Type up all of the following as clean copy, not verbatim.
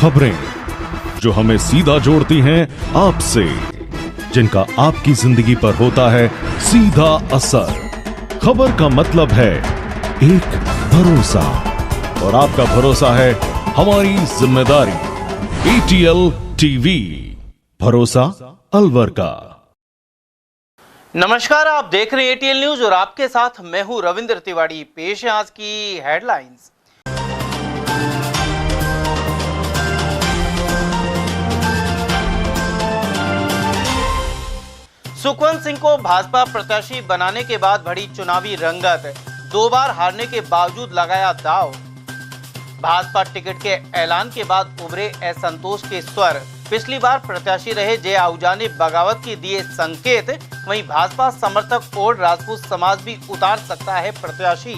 खबरें जो हमें सीधा जोड़ती हैं आपसे, जिनका आपकी जिंदगी पर होता है सीधा असर। खबर का मतलब है एक भरोसा, और आपका भरोसा है हमारी जिम्मेदारी। ATL टीवी, भरोसा अलवर का। नमस्कार, आप देख रहे हैं ATL न्यूज और आपके साथ मैं हूं रविंद्र तिवारी। पेश है आज की हेडलाइंस। सुखवंत सिंह को भाजपा प्रत्याशी बनाने के बाद बढ़ी चुनावी रंगत, 2 बार हारने के बावजूद लगाया दांव। भाजपा टिकट के ऐलान के बाद उभरे असंतोष के स्वर, पिछली बार प्रत्याशी रहे जय आहूजा ने बगावत के दिए संकेत, वहीं भाजपा समर्थक और राजपूत समाज भी उतार सकता है प्रत्याशी।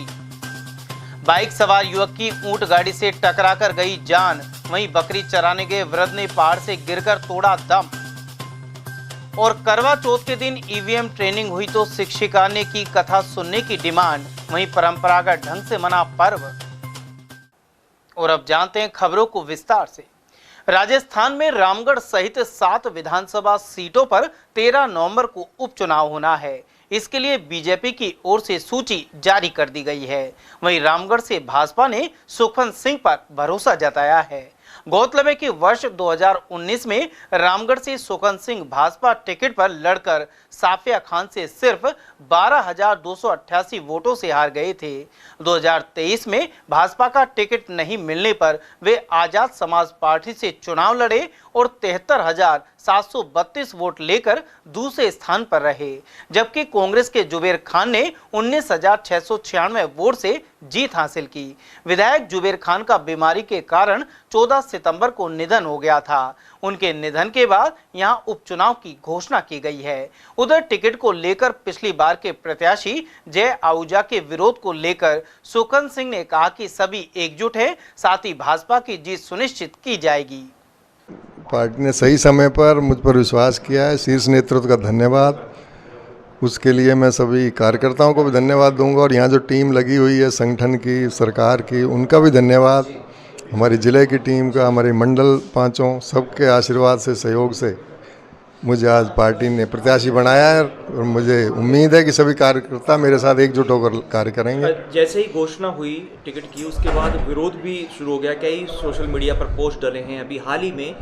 बाइक सवार युवक की ऊंट गाड़ी से टकराकर गई जान, वहीं बकरी चराने गए वृद्ध ने पहाड़ से गिरकर तोड़ा दम। और करवा चौथ के दिन EVM ट्रेनिंग हुई तो शिक्षिका ने की कथा सुनने की डिमांड, वहीं परंपरागत ढंग से मना पर्व। और अब जानते हैं खबरों को विस्तार से। राजस्थान में रामगढ़ सहित 7 विधानसभा सीटों पर 13 नवंबर को उपचुनाव होना है। इसके लिए बीजेपी की ओर से सूची जारी कर दी गई है। वहीं रामगढ़ से भाजपा ने सुखवंत सिंह पर भरोसा जताया है। गौरतलब है कि वर्ष 2019 में रामगढ़ से सुखवंत सिंह भाजपा टिकट पर लड़कर साफिया खान से सिर्फ 12,288 वोटों से हार गए थे। 2023 में भाजपा का टिकट नहीं मिलने पर वे आजाद समाज पार्टी से चुनाव लड़े और 73,732 वोट लेकर दूसरे स्थान पर रहे, जबकि कांग्रेस के जुबेर खान ने 19,696 वोट से जीत हासिल की। विधायक जुबेर खान का बीमारी के कारण 14 सितंबर को निधन हो गया था। उनके निधन के बाद यहां उपचुनाव की घोषणा की गई है। उधर टिकट को लेकर पिछली बार के प्रत्याशी जय आहूजा के विरोध को लेकर सुखवंत सिंह ने कहा कि सभी एकजुट हैं, साथ ही भाजपा की जीत सुनिश्चित की जाएगी। पार्टी ने सही समय पर मुझ पर विश्वास किया है, शीर्ष नेतृत्व का धन्यवाद। उसके लिए मैं सभी कार्यकर्ताओं को भी धन्यवाद दूंगा, और यहाँ जो टीम लगी हुई है संगठन की, सरकार की, उनका भी धन्यवाद। हमारी ज़िले की टीम का, हमारे मंडल 5 सबके आशीर्वाद से, सहयोग से मुझे आज पार्टी ने प्रत्याशी बनाया है, और मुझे उम्मीद है कि सभी कार्यकर्ता मेरे साथ एकजुट होकर कार्य करेंगे। जैसे ही घोषणा हुई टिकट की, उसके बाद विरोध भी शुरू हो गया। कई सोशल मीडिया पर पोस्ट डले हैं, अभी हाल ही में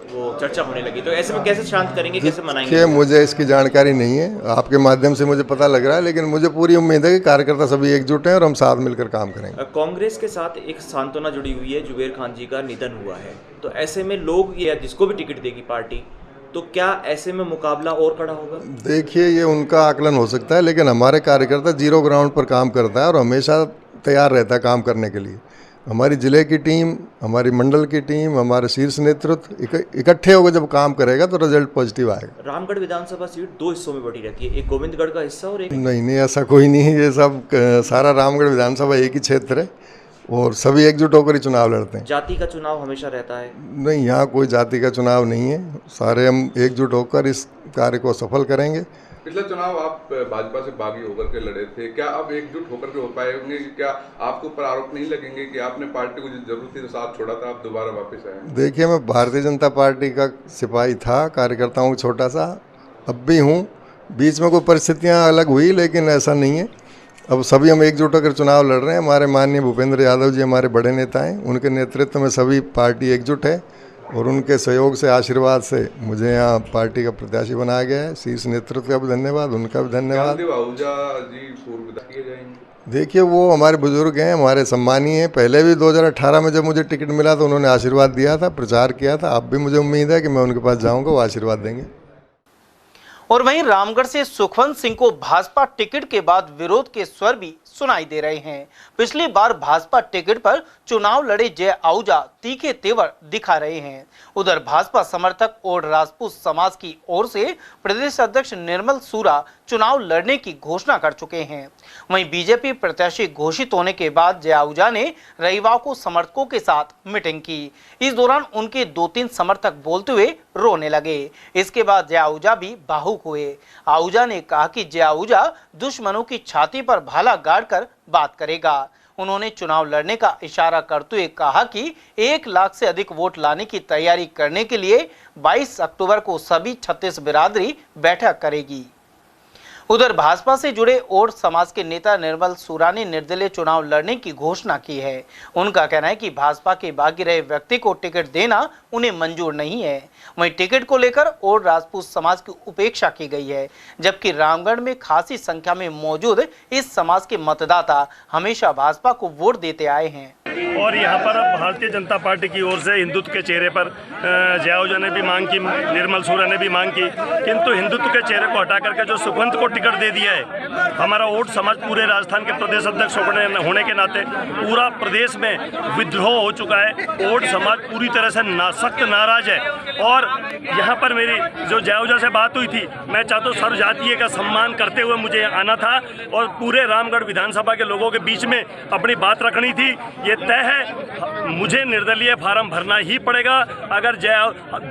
वो चर्चा होने लगी, तो ऐसे में कैसे शांत करेंगे, कैसे मनाएंगे? मुझे इसकी जानकारी नहीं है, आपके माध्यम से मुझे पता लग रहा है, लेकिन मुझे पूरी उम्मीद है कि कार्यकर्ता सभी एकजुट हैं और हम साथ मिलकर काम करेंगे। कांग्रेस के साथ एक सांत्वना जुड़ी हुई है, जुबेर खान जी का निधन हुआ है, तो ऐसे में लोग या जिसको भी टिकट देगी पार्टी, तो क्या ऐसे में मुकाबला और कड़ा होगा? देखिए, ये उनका आकलन हो सकता है, लेकिन हमारे कार्यकर्ता जीरो ग्राउंड पर काम करता है और हमेशा तैयार रहता है काम करने के लिए। हमारी ज़िले की टीम, हमारी मंडल की टीम, हमारे शीर्ष नेतृत्व इकट्ठे होकर जब काम करेगा तो रिजल्ट पॉजिटिव आएगा। रामगढ़ विधानसभा सीट 2 हिस्सों में बटी रहती है, एक गोविंदगढ़ का हिस्सा और एक नहीं, ऐसा कोई नहीं है। ये सब सारा रामगढ़ विधानसभा एक ही क्षेत्र है और सभी एकजुट होकर ही चुनाव लड़ते हैं। जाति का चुनाव हमेशा रहता है? नहीं, यहाँ कोई जाति का चुनाव नहीं है। सारे हम एकजुट होकर इस कार्य को सफल करेंगे। पिछला चुनाव आप भाजपा से बागी होकर के लड़े थे, क्या अब एकजुट होकर के हो पाए होंगे? क्या आपके ऊपर आरोप नहीं लगेंगे कि आपने पार्टी को जिस जरूरत थी तो साथ छोड़ा था, आप दोबारा वापस आए? देखिए, मैं भारतीय जनता पार्टी का सिपाही था, कार्यकर्ताओं को छोटा सा, अब भी हूँ। बीच में कोई परिस्थितियाँ अलग हुई, लेकिन ऐसा नहीं है। अब सभी हम एकजुट होकर चुनाव लड़ रहे हैं। हमारे माननीय भूपेंद्र यादव जी हमारे बड़े नेता हैं, उनके नेतृत्व में सभी पार्टी एकजुट है और उनके सहयोग से, आशीर्वाद से मुझे यहाँ पार्टी का प्रत्याशी बनाया गया है। शीर्ष नेतृत्व का भी धन्यवाद, उनका भी धन्यवाद। देखिए, वो हमारे बुजुर्ग हैं, हमारे सम्मानीय हैं। पहले भी 2018 में जब मुझे टिकट मिला तो उन्होंने आशीर्वाद दिया था, प्रचार किया था। अब भी मुझे उम्मीद है कि मैं उनके पास जाऊँगा, वो आशीर्वाद देंगे। और वहीं रामगढ़ से सुखवंत सिंह को भाजपा टिकट के बाद विरोध के स्वर भी सुनाई दे रहे हैं। पिछली बार भाजपा टिकट पर चुनाव लड़े जय आहूजा तीखे तेवर दिखा रहे हैं। उधर भाजपा समर्थक और राजपूत समाज की ओर से प्रदेश अध्यक्ष निर्मल सूरा चुनाव लड़ने की घोषणा कर चुके हैं। वहीं बीजेपी प्रत्याशी घोषित होने के बाद जय आहूजा ने रविवार को समर्थकों के साथ मीटिंग की। इस दौरान उनके 2-3 समर्थक बोलते हुए रोने लगे। इसके बाद जय आहूजा भी भावुक हुए। आहूजा ने कहा कि जय आहूजा दुश्मनों की छाती पर भाला गाड़ कर बात करेगा। उन्होंने चुनाव लड़ने का इशारा करते हुए कहा कि 1 लाख से अधिक वोट लाने की तैयारी करने के लिए 22 अक्टूबर को सभी 36 बिरादरी बैठक करेगी। उधर भाजपा से जुड़े ओड समाज के नेता निर्मल सूरा ने निर्दलीय चुनाव लड़ने की घोषणा की है। उनका कहना है कि भाजपा के बागी रहे व्यक्ति को टिकट देना उन्हें मंजूर नहीं है। वहीं टिकट को लेकर ओड राजपूत समाज की उपेक्षा की गई है, जबकि रामगढ़ में खासी संख्या में मौजूद इस समाज के मतदाता हमेशा भाजपा को वोट देते आए हैं। और यहाँ पर अब भारतीय जनता पार्टी की ओर से हिंदुत्व के चेहरे पर जयाऊजा ने भी मांग की, निर्मल सूरा ने भी मांग की, किंतु हिंदुत्व के चेहरे को हटा करके जो सुखवंत को टिकट दे दिया है। हमारा ओड समाज पूरे राजस्थान के प्रदेश अध्यक्ष होने के नाते पूरा प्रदेश में विद्रोह हो चुका है। ओड समाज पूरी तरह से सख्त नाराज है। और यहाँ पर मेरी जो जयाऊजा से बात हुई थी, मैं चाहता हूँ सर्व जातीय का सम्मान करते हुए मुझे आना था और पूरे रामगढ़ विधानसभा के लोगों के बीच में अपनी बात रखनी थी। ये तय है, मुझे निर्दलीय फार्म भरना ही पड़ेगा। अगर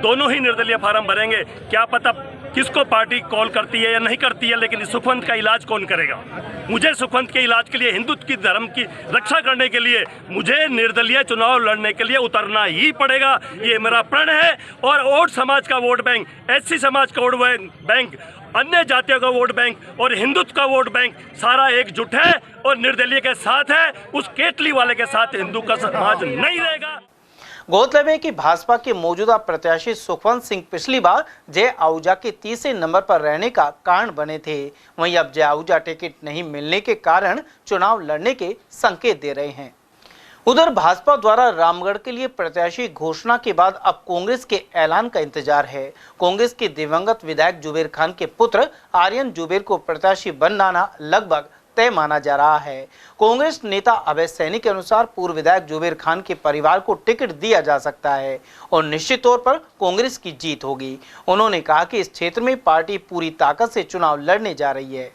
दोनों ही निर्दलीय फार्म भरेंगे, क्या पता किसको पार्टी कॉल करती है या नहीं करती है, लेकिन सुखवंत का इलाज कौन करेगा? मुझे सुखवंत के इलाज के लिए, हिंदुत्व की धर्म की रक्षा करने के लिए मुझे निर्दलीय चुनाव लड़ने के लिए उतरना ही पड़ेगा। ये मेरा प्रण है। और ओड समाज का वोट बैंक, एससी समाज का वोट बैंक, अन्य जातियों का वोट बैंक और हिंदुत्व का वोट बैंक सारा एकजुट है और निर्दलीय के साथ है। उस केटली वाले के साथ हिंदू का समाज नहीं रहेगा। गौरतलब है कि भाजपा के मौजूदा प्रत्याशी सुखवंत सिंह पिछली बार जय आहूजा के तीसरे नंबर पर रहने का कारण बने थे। वहीं अब जय आहूजा टिकट नहीं मिलने के कारण चुनाव लड़ने के संकेत दे रहे हैं। उधर भाजपा द्वारा रामगढ़ के लिए प्रत्याशी घोषणा के बाद अब कांग्रेस के ऐलान का इंतजार है। कांग्रेस के दिवंगत विधायक जुबेर खान के पुत्र आर्यन जुबेर को प्रत्याशी बनाना लगभग तय माना जा रहा है। कांग्रेस नेता अभय सैनी के अनुसार पूर्व विधायक जुबेर खान के परिवार को टिकट दिया जा सकता है और निश्चित तौर पर कांग्रेस की जीत होगी। उन्होंने कहा कि इस क्षेत्र में पार्टी पूरी ताकत से चुनाव लड़ने जा रही है।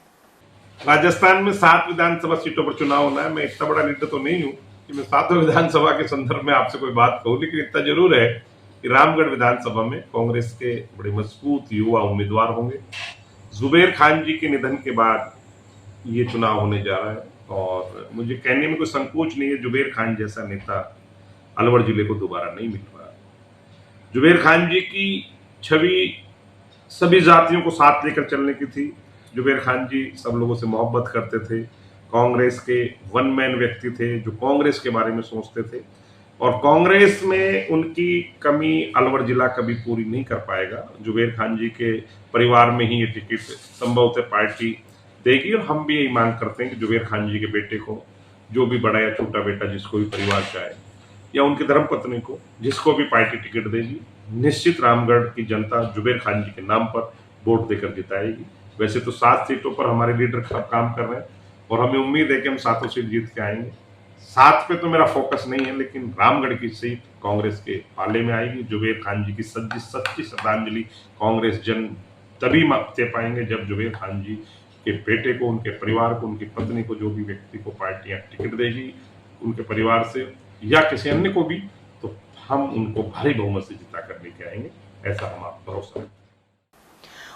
राजस्थान में 7 विधानसभा सीटों पर चुनाव होना है। मैं इतना बड़ा लीडर तो नहीं हूँ कि मैं 7 विधानसभा के संदर्भ में आपसे कोई बात कहूँ, लेकिन इतना जरूर है कि रामगढ़ विधानसभा में कांग्रेस के बड़े मजबूत युवा उम्मीदवार होंगे। जुबेर खान जी के निधन के बाद ये चुनाव होने जा रहा है और मुझे कहने में कोई संकोच नहीं है, जुबेर खान जैसा नेता अलवर जिले को दोबारा नहीं मिल रहा। जुबेर खान जी की छवि सभी जातियों को साथ लेकर चलने की थी। जुबेर खान जी सब लोगों से मोहब्बत करते थे, कांग्रेस के वन मैन व्यक्ति थे जो कांग्रेस के बारे में सोचते थे और कांग्रेस में उनकी कमी अलवर जिला कभी पूरी नहीं कर पाएगा। जुबेर खान जी के परिवार में ही ये टिकट संभवतः पार्टी देगी और हम भी यही मांग करते हैं कि जुबेर खान जी के बेटे को, जो भी बड़ा या छोटा बेटा जिसको भी परिवार चाहे, या उनकी धर्मपत्नी को, जिसको भी पार्टी टिकट देगी, निश्चित रामगढ़ की जनता जुबेर खान जी के नाम पर वोट देकर जिताएगी। वैसे तो 7 सीटों पर हमारे लीडर काम कर रहे हैं और हमें उम्मीद है कि हम 7 सीट जीत के आएंगे। 7 पे तो मेरा फोकस नहीं है, लेकिन रामगढ़ की सीट कांग्रेस के पाले में आएगी। जुबेर खान जी की सच्ची श्रद्धांजलि कांग्रेस जन तभी दे पाएंगे जब जुबेर खान जी के बेटे को, उनके परिवार को, उनकी पत्नी को, जो भी व्यक्ति को पार्टियां टिकट देगी, उनके परिवार से या किसी अन्य को भी, तो हम उनको भारी बहुमत से जिता कर लेके आएंगे, ऐसा हमारा भरोसा है।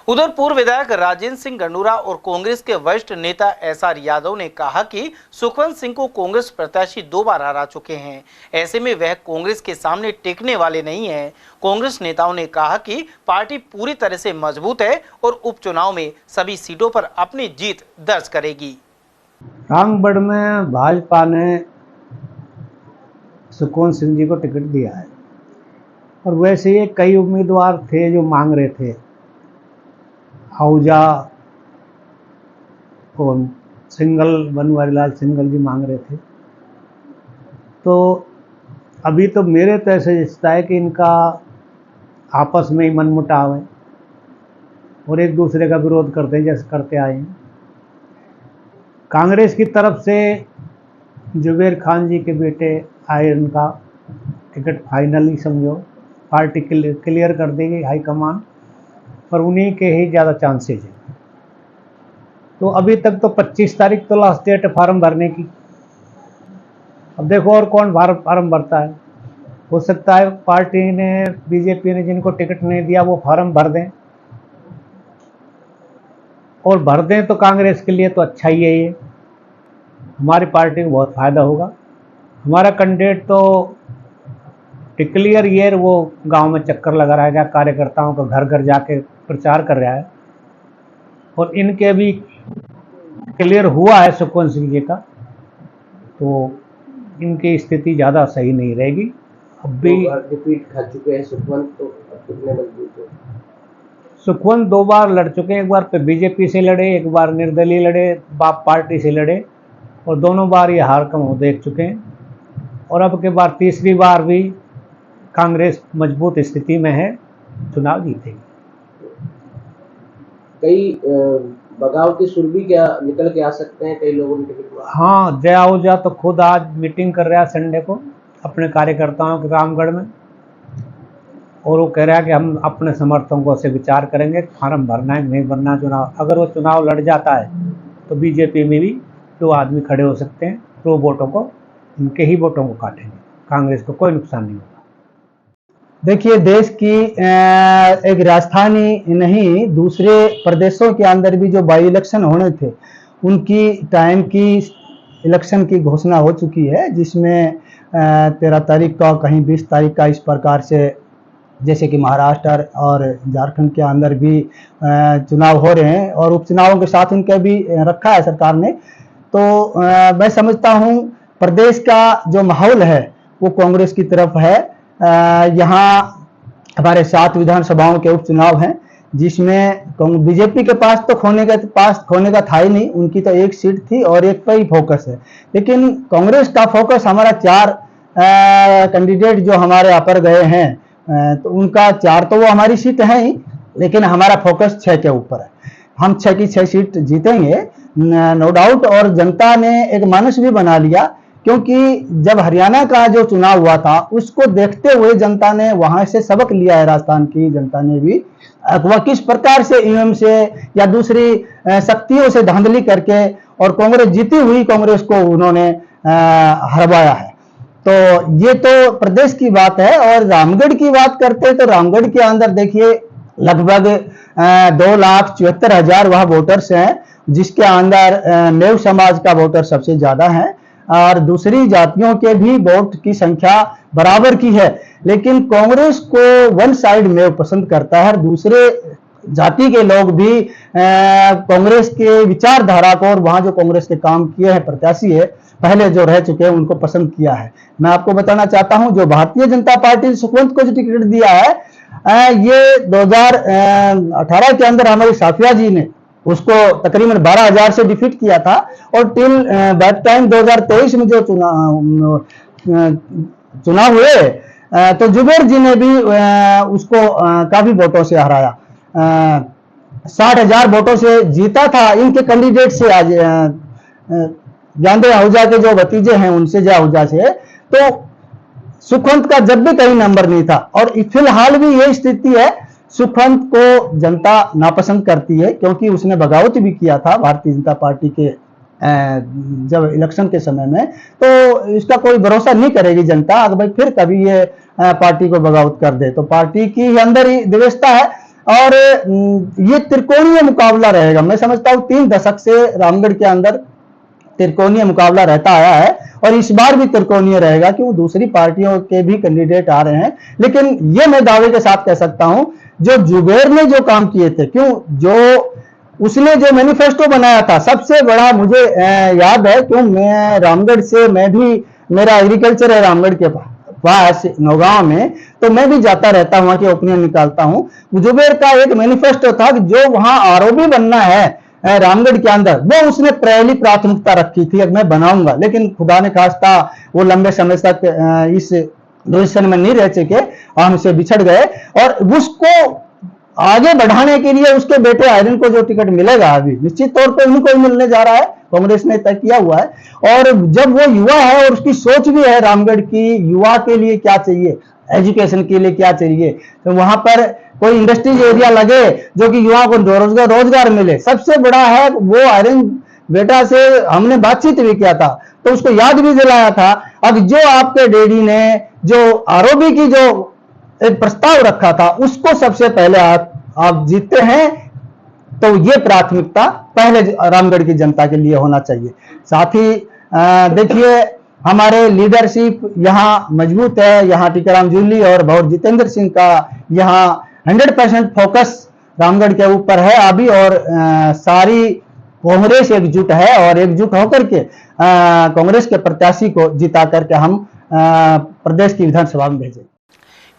उधर पूर्व विधायक राजेंद्र सिंह गंडूरा और कांग्रेस के वरिष्ठ नेता एसआर यादव ने कहा कि सुखवंत सिंह को कांग्रेस प्रत्याशी 2 बार हरा चुके हैं, ऐसे में वह कांग्रेस के सामने टिकने वाले नहीं हैं। कांग्रेस नेताओं ने कहा कि पार्टी पूरी तरह से मजबूत है और उपचुनाव में सभी सीटों पर अपनी जीत दर्ज करेगी। रामगढ़ में भाजपा ने सुखवंत सिंह जी को टिकट दिया है और वैसे ही कई उम्मीदवार थे जो मांग रहे थे। आहूजा और बनवारीलाल सिंगल जी मांग रहे थे। तो अभी तो मेरे तो ऐसे रिश्ता है कि इनका आपस में ही मनमुटाव है और एक दूसरे का विरोध करते हैं जैसे करते आए हैं। कांग्रेस की तरफ से जुबेर खान जी के बेटे आयरन का टिकट फाइनली समझो पार्टी क्लियर कर देगी हाईकमान, पर उन्हीं के ही ज़्यादा चांसेज है। तो अभी तक तो 25 तारीख तो लास्ट डेट है फार्म भरने की। अब देखो और कौन फार्म भरता है। हो सकता है पार्टी ने, बीजेपी ने जिनको टिकट नहीं दिया वो फार्म भर दें, और भर दें तो कांग्रेस के लिए तो अच्छा ही है ये। हमारी पार्टी को बहुत फ़ायदा होगा। हमारा कैंडिडेट तो क्लियर ईयर वो गांव में चक्कर लगा रहा है, कार्यकर्ताओं को घर घर जाके प्रचार कर रहा है, और इनके भी क्लियर हुआ है सुखवंत सिंह जी का, तो इनकी स्थिति ज़्यादा सही नहीं रहेगी। अब भी रिपीट खा चुके हैं सुखवंत, तो अब कितने मजबूत हो? सुखवंत 2 बार लड़ चुके हैं, एक बार पे बीजेपी से लड़े, एक बार निर्दलीय लड़े, बाप पार्टी से लड़े, और दोनों बार ये हार का मुंह देख चुके हैं। और अब के बार तीसरी बार भी कांग्रेस मजबूत स्थिति में है, चुनाव जीतेगी। कई बगावती सुर भी क्या निकल के आ सकते हैं कई लोगों ने टिकट? हाँ, जया आहूजा तो खुद आज मीटिंग कर रहा है संडे को अपने कार्यकर्ताओं के रामगढ़ में, और वो कह रहा है कि हम अपने समर्थकों से विचार करेंगे, फार्म भरना है नहीं भरना चुनाव। अगर वो चुनाव लड़ जाता है तो बीजेपी में भी 2 आदमी खड़े हो सकते हैं, तो वोटों को, उनके ही वोटों को काटेंगे, कांग्रेस को कोई नुकसान नहीं होगा। देखिए, देश की एक राजधानी नहीं, दूसरे प्रदेशों के अंदर भी जो बाई इलेक्शन होने थे, उनकी टाइम की इलेक्शन की घोषणा हो चुकी है, जिसमें 13 तारीख का, कहीं 20 तारीख का, इस प्रकार से, जैसे कि महाराष्ट्र और झारखंड के अंदर भी चुनाव हो रहे हैं, और उपचुनावों के साथ इनका भी रखा है सरकार ने। तो मैं समझता हूँ प्रदेश का जो माहौल है वो कांग्रेस की तरफ है। यहाँ हमारे 7 विधानसभाओं के उपचुनाव हैं, जिसमें बीजेपी के पास तो खोने का था ही नहीं, उनकी तो 1 सीट थी और एक पर ही फोकस है। लेकिन कांग्रेस का फोकस, हमारा 4 कैंडिडेट जो हमारे अपर गए हैं, तो उनका 4 तो वो हमारी सीट है ही, लेकिन हमारा फोकस 6 के ऊपर है। हम 6 की 6 सीट जीतेंगे नो डाउट। और जनता ने एक मानस भी बना लिया, क्योंकि जब हरियाणा का जो चुनाव हुआ था उसको देखते हुए जनता ने वहां से सबक लिया है। राजस्थान की जनता ने भी वह किस प्रकार से ईवीएम से या दूसरी शक्तियों से धांधली करके और कांग्रेस जीती हुई कांग्रेस को उन्होंने हरवाया है। तो ये तो प्रदेश की बात है। और रामगढ़ की बात करते हैं तो रामगढ़ के अंदर देखिए लगभग 2,74,000 वह वोटर्स हैं, जिसके अंदर नेव समाज का वोटर सबसे ज्यादा है और दूसरी जातियों के भी वोट की संख्या बराबर की है। लेकिन कांग्रेस को वन साइड में पसंद करता है, दूसरे जाति के लोग भी कांग्रेस के विचारधारा को और वहां जो कांग्रेस के काम किए हैं प्रत्याशी है पहले जो रह चुके हैं उनको पसंद किया है। मैं आपको बताना चाहता हूं, जो भारतीय जनता पार्टी सुखवंत को जो टिकट दिया है, ये 2018 के अंदर हमारी साफिया जी ने उसको तकरीबन 12,000 से डिफीट किया था, और टिल दैट टाइम 2023 में जो चुनाव हुए तो जुबेर जी ने भी उसको काफी वोटों से हराया, 60,000 वोटों से जीता था इनके कैंडिडेट से। आज जया आहूजा के जो भतीजे हैं उनसे, जया आहूजा से, तो सुखवंत का जब भी कहीं नंबर नहीं था। और फिलहाल भी यही स्थिति है, सुखवंत को जनता नापसंद करती है, क्योंकि उसने बगावत भी किया था भारतीय जनता पार्टी के जब इलेक्शन के समय में, तो इसका कोई भरोसा नहीं करेगी जनता। अगर भाई फिर कभी ये पार्टी को बगावत कर दे, तो पार्टी की अंदर ही व्यवस्था है और ये त्रिकोणीय मुकाबला रहेगा। मैं समझता हूँ 3 दशक से रामगढ़ के अंदर त्रिकोणीय मुकाबला रहता आया है और इस बार भी त्रिकोणीय रहेगा, क्यों दूसरी पार्टियों के भी कैंडिडेट आ रहे हैं। लेकिन ये मैं दावे के साथ कह सकता हूं, जो जुबेर ने जो काम किए थे, क्यों जो उसने जो मैनिफेस्टो बनाया था, सबसे बड़ा मुझे याद है, क्यों मैं रामगढ़ से, मैं भी, मेरा एग्रीकल्चर है रामगढ़ के पास नौगांव में, तो मैं भी जाता रहता हूं, वहां की ओपिनियन निकालता हूं। जुबेर का एक मैनिफेस्टो था कि जो वहां आरओबी बनना है रामगढ़ के अंदर, वो उसने पहली प्राथमिकता रखी थी, मैं बनाऊंगा। लेकिन खुदा ने खास्ता वो लंबे समय तक इस पोजीशन में नहीं रह सके और हमसे बिछड़ गए, और उसको आगे बढ़ाने के लिए उसके बेटे आयरन को जो टिकट मिलेगा अभी निश्चित तौर पे उनको ही मिलने जा रहा है, कांग्रेस ने तय किया हुआ है। और जब वो युवा है और उसकी सोच भी है रामगढ़ की, युवा के लिए क्या चाहिए, एजुकेशन के लिए क्या चाहिए, तो वहां पर कोई इंडस्ट्रीज एरिया लगे जो कि युवाओं को रोजगार मिले। सबसे बड़ा है वो आयरन बेटा से हमने बातचीत भी किया था, तो उसको याद भी दिलाया था। अब जो आपके डैडी ने जो आरओबी की जो एक प्रस्ताव रखा था, उसको सबसे पहले आप जीतते हैं, तो ये प्राथमिकता पहले रामगढ़ की जनता के लिए होना चाहिए। साथ ही देखिए हमारे लीडरशिप यहाँ मजबूत है, यहाँ टीकाराम जूली और भौर जितेंद्र सिंह का यहाँ 100% फोकस रामगढ़ के ऊपर है अभी, और सारी कांग्रेस एकजुट है और एकजुट होकर के कांग्रेस के प्रत्याशी को जिता करके हम प्रदेश की विधानसभा में भेजेंगे।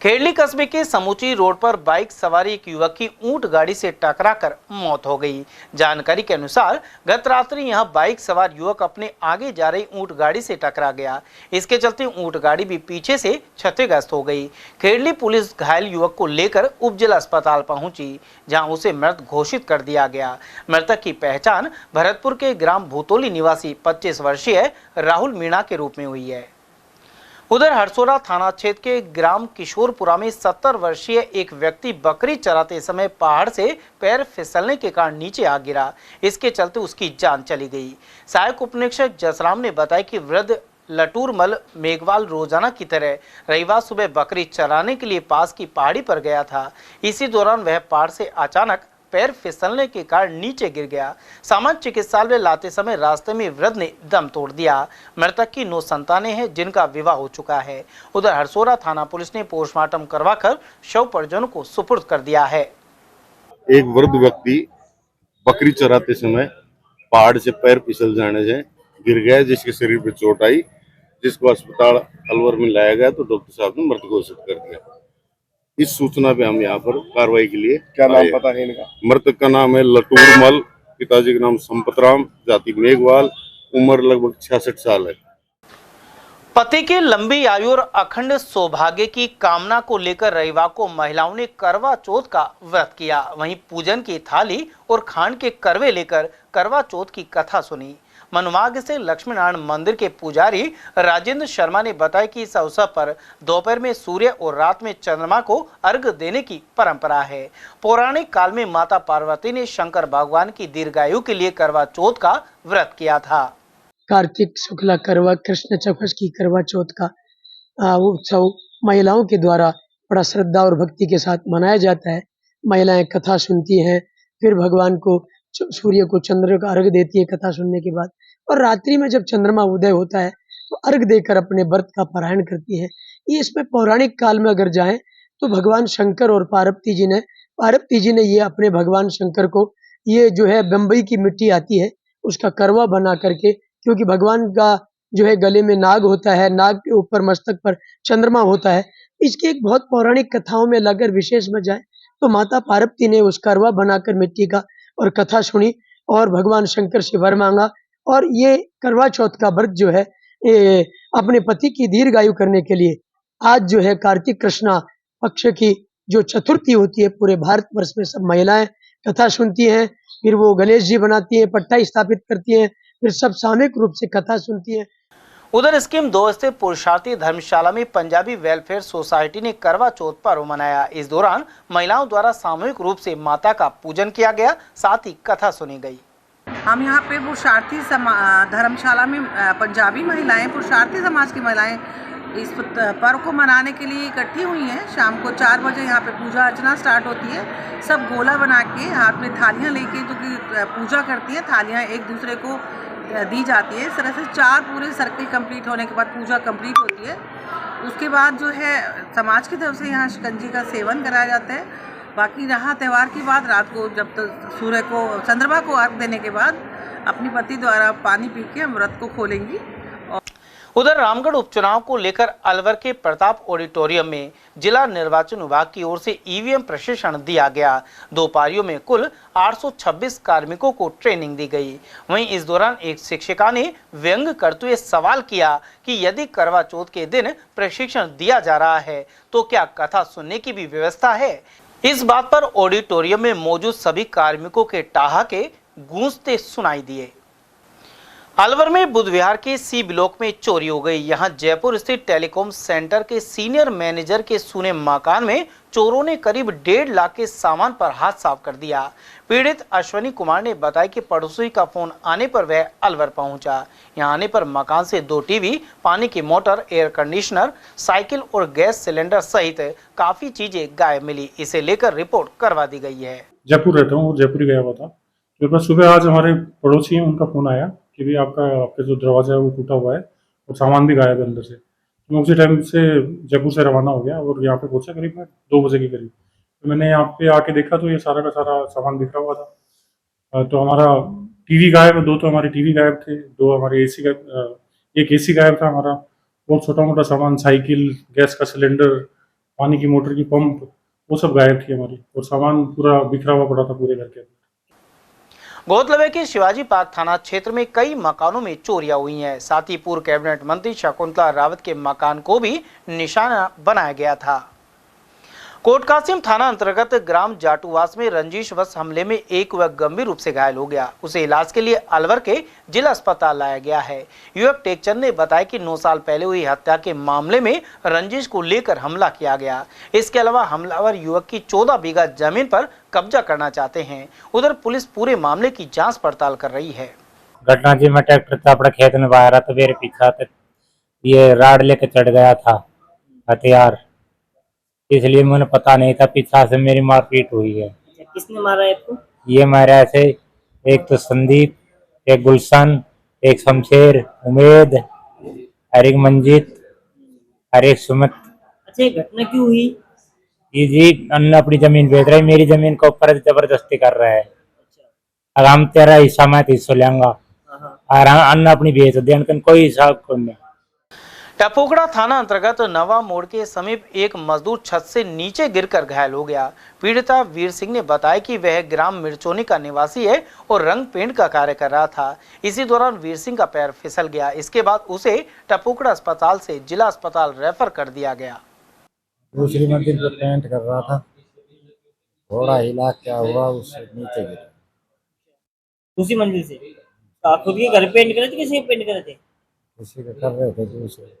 खेड़ली कस्बे के समूची रोड पर बाइक सवारी एक युवक की ऊंट गाड़ी से टकराकर मौत हो गई। जानकारी के अनुसार गत रात्रि यहां बाइक सवार युवक अपने आगे जा रही ऊंट गाड़ी से टकरा गया। इसके चलते ऊंट गाड़ी भी पीछे से क्षतिग्रस्त हो गई। खेड़ली पुलिस घायल युवक को लेकर उपजिला अस्पताल पहुंची, जहां उसे मृत घोषित कर दिया गया। मृतक की पहचान भरतपुर के ग्राम भूतोली निवासी 25 वर्षीय राहुल मीणा के रूप में हुई है। उधर हरसोरा थाना क्षेत्र के ग्राम किशोरपुरा में 70 वर्षीय एक व्यक्ति बकरी चराते समय पहाड़ से पैर फिसलने के कारण नीचे आ गिरा। इसके चलते उसकी जान चली गई। सहायक उपनिरीक्षक जसराम ने बताया कि वृद्ध लटूरमल मेघवाल रोजाना की तरह रविवार सुबह बकरी चराने के लिए पास की पहाड़ी पर गया था। इसी दौरान वह पहाड़ से अचानक पैर फिसलने के कारण नीचे गिर गया। सामान्य चिकित्सालय लाते समय रास्ते में वृद्ध ने दम तोड़ दिया। मृतक की 9 संतानें हैं, जिनका विवाह हो चुका है। उधर हरसोरा थाना पुलिस ने पोस्टमार्टम करवाकर शव परिजनों को सुपुर्द कर दिया है। एक वृद्ध व्यक्ति बकरी चराते समय पहाड़ से पैर फिसल जाने से गिर गया, जिसके शरीर पर चोट आई, जिसको अस्पताल अलवर में लाया गया तो डॉक्टर साहब ने मृत घोषित कर दिया। इस सूचना पे हम यहाँ पर कार्रवाई के लिए क्या नाम पता है इनका? मृतक का नाम है लटूरमल, पिताजी का नाम संपतराम, जाति मेघवाल, उम्र लगभग 66 साल है। पति की लंबी आयु और अखंड सौभाग्य की कामना को लेकर रविवार को महिलाओं ने करवा चौथ का व्रत किया। वहीं पूजन की थाली और खांड के करवे लेकर करवा चौथ की कथा सुनी। मनमार्ग से लक्ष्मी नारायण मंदिर के पुजारी राजेंद्र शर्मा ने बताया कि इस अवसर पर दोपहर में सूर्य और रात में चंद्रमा को अर्घ देने की परंपरा है। पौराणिक काल में माता पार्वती ने शंकर भगवान की दीर्घायु के लिए करवा चौथ का व्रत किया था। कार्तिक शुक्ला करवा कृष्ण चौथ की करवा चौथ का उत्सव महिलाओं के द्वारा बड़ा श्रद्धा और भक्ति के साथ मनाया जाता है। महिलाएं कथा सुनती हैं, फिर भगवान को सूर्य को चंद्र का अर्घ देती है कथा सुनने के बाद, और रात्रि में जब चंद्रमा उदय होता है तो अर्घ देकर अपने व्रत का पारायण करती है। ये इसमें पौराणिक काल में अगर जाएं तो भगवान शंकर और पार्वती जी ने ये अपने भगवान शंकर को ये जो है बम्बई की मिट्टी आती है उसका करवा बना करके, क्योंकि भगवान का जो है गले में नाग होता है, नाग के ऊपर मस्तक पर चंद्रमा होता है। इसकी एक बहुत पौराणिक कथाओं में अगर विशेष में जाए तो माता पार्वती ने उस करवा बनाकर मिट्टी का और कथा सुनी और भगवान शंकर से वर मांगा, और ये करवा चौथ का व्रत जो है अपने पति की दीर्घायु करने के लिए आज जो है कार्तिक कृष्णा पक्ष की जो चतुर्थी होती है, पूरे भारतवर्ष में सब महिलाएं कथा सुनती हैं, फिर वो गणेश जी बनाती हैं, पट्टा स्थापित करती हैं, फिर सब सामूहिक रूप से कथा सुनती हैं। उधर स्कीम 2 स्थित पुरुषार्थी धर्मशाला में पंजाबी वेलफेयर सोसाइटी ने करवा चौथ पर्व मनाया। इस दौरान महिलाओं द्वारा सामूहिक रूप से माता का पूजन किया गया, साथ ही कथा सुनी गई। हम यहाँ पे पुरुषार्थी धर्मशाला में पंजाबी महिलाएं, पुरुषार्थी समाज की महिलाएं इस पर्व को मनाने के लिए इकट्ठी हुई हैं। शाम को 4 बजे यहाँ पे पूजा अर्चना स्टार्ट होती है। सब गोला बना के हाथ में थालियाँ लेके जो कि पूजा करती हैं, थालियाँ एक दूसरे को दी जाती है। इस तरह से 4 पूरे सर्कल कंप्लीट होने के बाद पूजा कंप्लीट होती है। उसके बाद जो है समाज की तरफ से यहाँ शिकंजी का सेवन कराया जाता है। बाकी रहा त्यौहार की बात, रात को जब तक सूर्य को चंद्रमा को अर्घ देने के बाद अपनी पति द्वारा पानी पी के हम व्रत को खोलेंगी। उधर रामगढ़ उपचुनाव को लेकर अलवर के प्रताप ऑडिटोरियम में जिला निर्वाचन विभाग की ओर से ईवीएम प्रशिक्षण दिया गया। 2 पारियों में कुल 826 कार्मिकों को ट्रेनिंग दी गई। वहीं इस दौरान एक शिक्षिका ने व्यंग करते हुए सवाल किया कि यदि करवा चौथ के दिन प्रशिक्षण दिया जा रहा है तो क्या कथा सुनने की भी व्यवस्था है। इस बात पर ऑडिटोरियम में मौजूद सभी कार्मिकों के ठहाके गूंजते सुनाई दिए। अलवर में बुध विहार के सी ब्लॉक में चोरी हो गई। यहां जयपुर स्थित टेलीकॉम सेंटर के सीनियर मैनेजर के सूने मकान में चोरों ने करीब 1.5 लाख के सामान पर हाथ साफ कर दिया। पीड़ित अश्वनी कुमार ने बताया कि पड़ोसी का फोन आने पर वह अलवर पहुंचा। यहां आने पर मकान से 2 टीवी, पानी की मोटर, एयर कंडीशनर, साइकिल और गैस सिलेंडर सहित काफी चीजें गायब मिली। इसे लेकर रिपोर्ट करवा दी गई है। जयपुर रहता हूँ, जयपुर गया हुआ था। फिर बस सुबह आज हमारे पड़ोसी हैं, उनका फोन आया कि भी आपके जो दरवाज़ा है वो टूटा हुआ है और सामान भी गायब है अंदर से। तो मैं उसी टाइम से जयपुर से रवाना हो गया और यहाँ पे पहुँचा करीब मैं 2 बजे के करीब। तो मैंने यहाँ पे आके देखा तो ये सारा का सारा सामान बिखरा हुआ था। तो हमारा टीवी गायब, 2 तो हमारे टीवी गायब थे, 2 हमारे एसी का, एक एसी गायब था हमारा, और छोटा-मोटा सामान, साइकिल, गैस का सिलेंडर, पानी की मोटर की पंप, वो सब गायब थी हमारी, और सामान पूरा बिखरा हुआ पड़ा था पूरे घर के अंदर। गौरतलब है कि शिवाजी पार्क थाना क्षेत्र में कई मकानों में चोरियां हुई हैं। साथ ही पूर्व कैबिनेट मंत्री शकुंतला रावत के मकान को भी निशाना बनाया गया था। कोटकासिम थाना अंतर्गत ग्राम जाटूवास में रंजीश वश हमले में एक युवक गंभीर रूप से घायल हो गया। उसे इलाज के लिए अलवर के जिला अस्पताल लाया गया है। युवक टेकचंद ने बताया कि 9 साल पहले हुई हत्या के मामले में रंजीश को लेकर हमला किया गया। इसके अलावा हमलावर युवक की 14 बीघा जमीन पर कब्जा करना चाहते हैं। उधर पुलिस पूरे मामले की जाँच पड़ताल कर रही है। घटना जी, मैं ट्रैक्टर से अपने खेत में बाहर रहा तो मेरे पीछा ये राड लेके चढ़ गया था हथियार, इसलिए मुझे पता नहीं था, पीछा से मेरी मारपीट हुई है। किसने मारा है आपको? ये मारा ऐसे, एक तो संदीप, एक गुलशन, एक शमशेर, उमेद, और एक मंजीत, और एक सुमित। अच्छा, ये घटना क्यों हुई? जी अन्ना अपनी जमीन बेच रहा है, मेरी जमीन के ऊपर जबरदस्ती कर रहा है। अगर हम तेरा हिस्सा मैं 300 लेंगा और अन्ना अपनी बेच दे, कोई हिसाब को नहीं। टपोकड़ा थाना अंतर्गत नवा मोड़ के समीप एक मजदूर छत से नीचे गिरकर घायल हो गया। पीड़िता वीर सिंह ने बताया कि वह ग्राम मिर्चोनी का निवासी है और रंग पेंट का कार्य कर रहा था। इसी दौरान वीर सिंह का पैर फिसल गया। इसके बाद उसे टपोकड़ा अस्पताल से जिला अस्पताल रेफर कर दिया गया। दूसरी मंजिल पर पेंट कर रहा था, थोड़ा हिला, क्या हुआ, उससे नीचे गिरा। दूसरी मंजिल से? तो आप खुद के घर पेंट कर रहे थे, किसी के पेंट कर रहे थे? उसी का कर रहे थे दूसरे।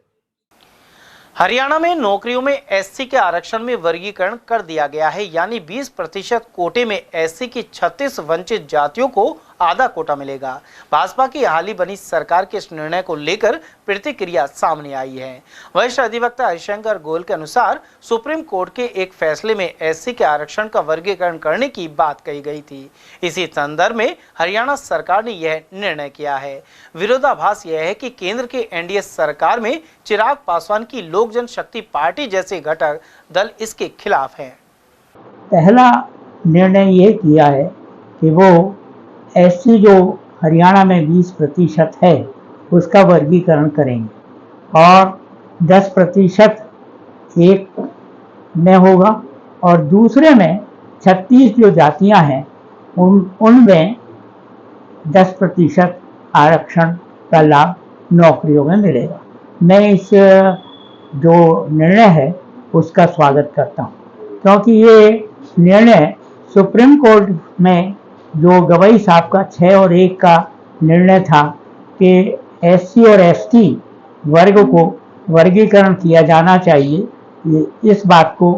हरियाणा में नौकरियों में एससी के आरक्षण में वर्गीकरण कर दिया गया है, यानी 20% कोटे में एससी की 36 वंचित जातियों को आधा कोटा मिलेगा। भाजपा की हाल ही बनी सरकार के इस निर्णय को लेकर प्रतिक्रिया सामने आई है। वरिष्ठ अधिवक्ता हरिशंकर गोयल के अनुसार सुप्रीम कोर्ट के एक फैसले में एससी के आरक्षण का वर्गीकरण करने की बात कही गई थी। इसी संदर्भ में हरियाणा सरकार ने यह निर्णय किया है। विरोधाभास यह है कि केंद्र के एनडीए सरकार में चिराग पासवान की लोक जनशक्ति पार्टी जैसे घटक दल इसके खिलाफ है। पहला निर्णय ये किया है कि वो एससी जो हरियाणा में 20% है उसका वर्गीकरण करेंगे और 10% एक में होगा और दूसरे में 36 जो जातियां हैं उनमें 10% आरक्षण का लाभ नौकरियों में मिलेगा। मैं इस जो निर्णय है उसका स्वागत करता हूं, क्योंकि ये निर्णय सुप्रीम कोर्ट में जो गवई साहब का 6 और 1 का निर्णय था कि एससी और एसटी वर्ग को वर्गीकरण किया जाना चाहिए, इस बात को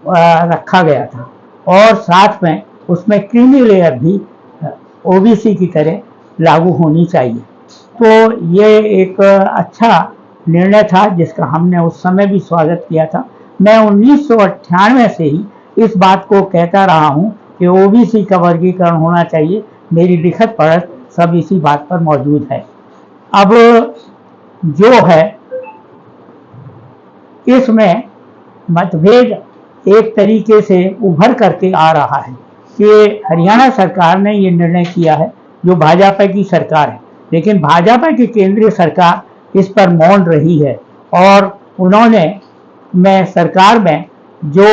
रखा गया था और साथ में उसमें क्रीमी लेयर भी ओबीसी की तरह लागू होनी चाहिए। तो ये एक अच्छा निर्णय था जिसका हमने उस समय भी स्वागत किया था। मैं 1998 से ही इस बात को कहता रहा हूं कि ओबीसी का वर्गीकरण होना चाहिए। मेरी लिखत पढ़त सब इसी बात पर मौजूद है। अब जो है इसमें मतभेद एक तरीके से उभर करके आ रहा है कि हरियाणा सरकार ने ये निर्णय किया है जो भाजपा की सरकार है, लेकिन भाजपा की केंद्रीय सरकार इस पर मौन रही है और उन्होंने सरकार में जो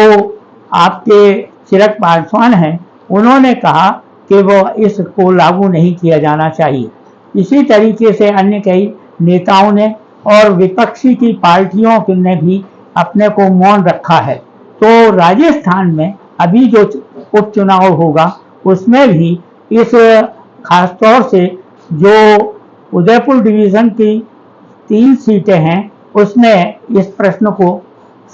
आपके चिराग पासवान हैं उन्होंने कहा कि वो इसको लागू नहीं किया जाना चाहिए। इसी तरीके से अन्य कई नेताओं ने और विपक्षी की पार्टियों ने भी अपने को मौन रखा है। तो राजस्थान में अभी जो उपचुनाव होगा उसमें भी इस खासतौर से जो उदयपुर डिवीज़न की 3 सीटें हैं उसमें इस प्रश्न को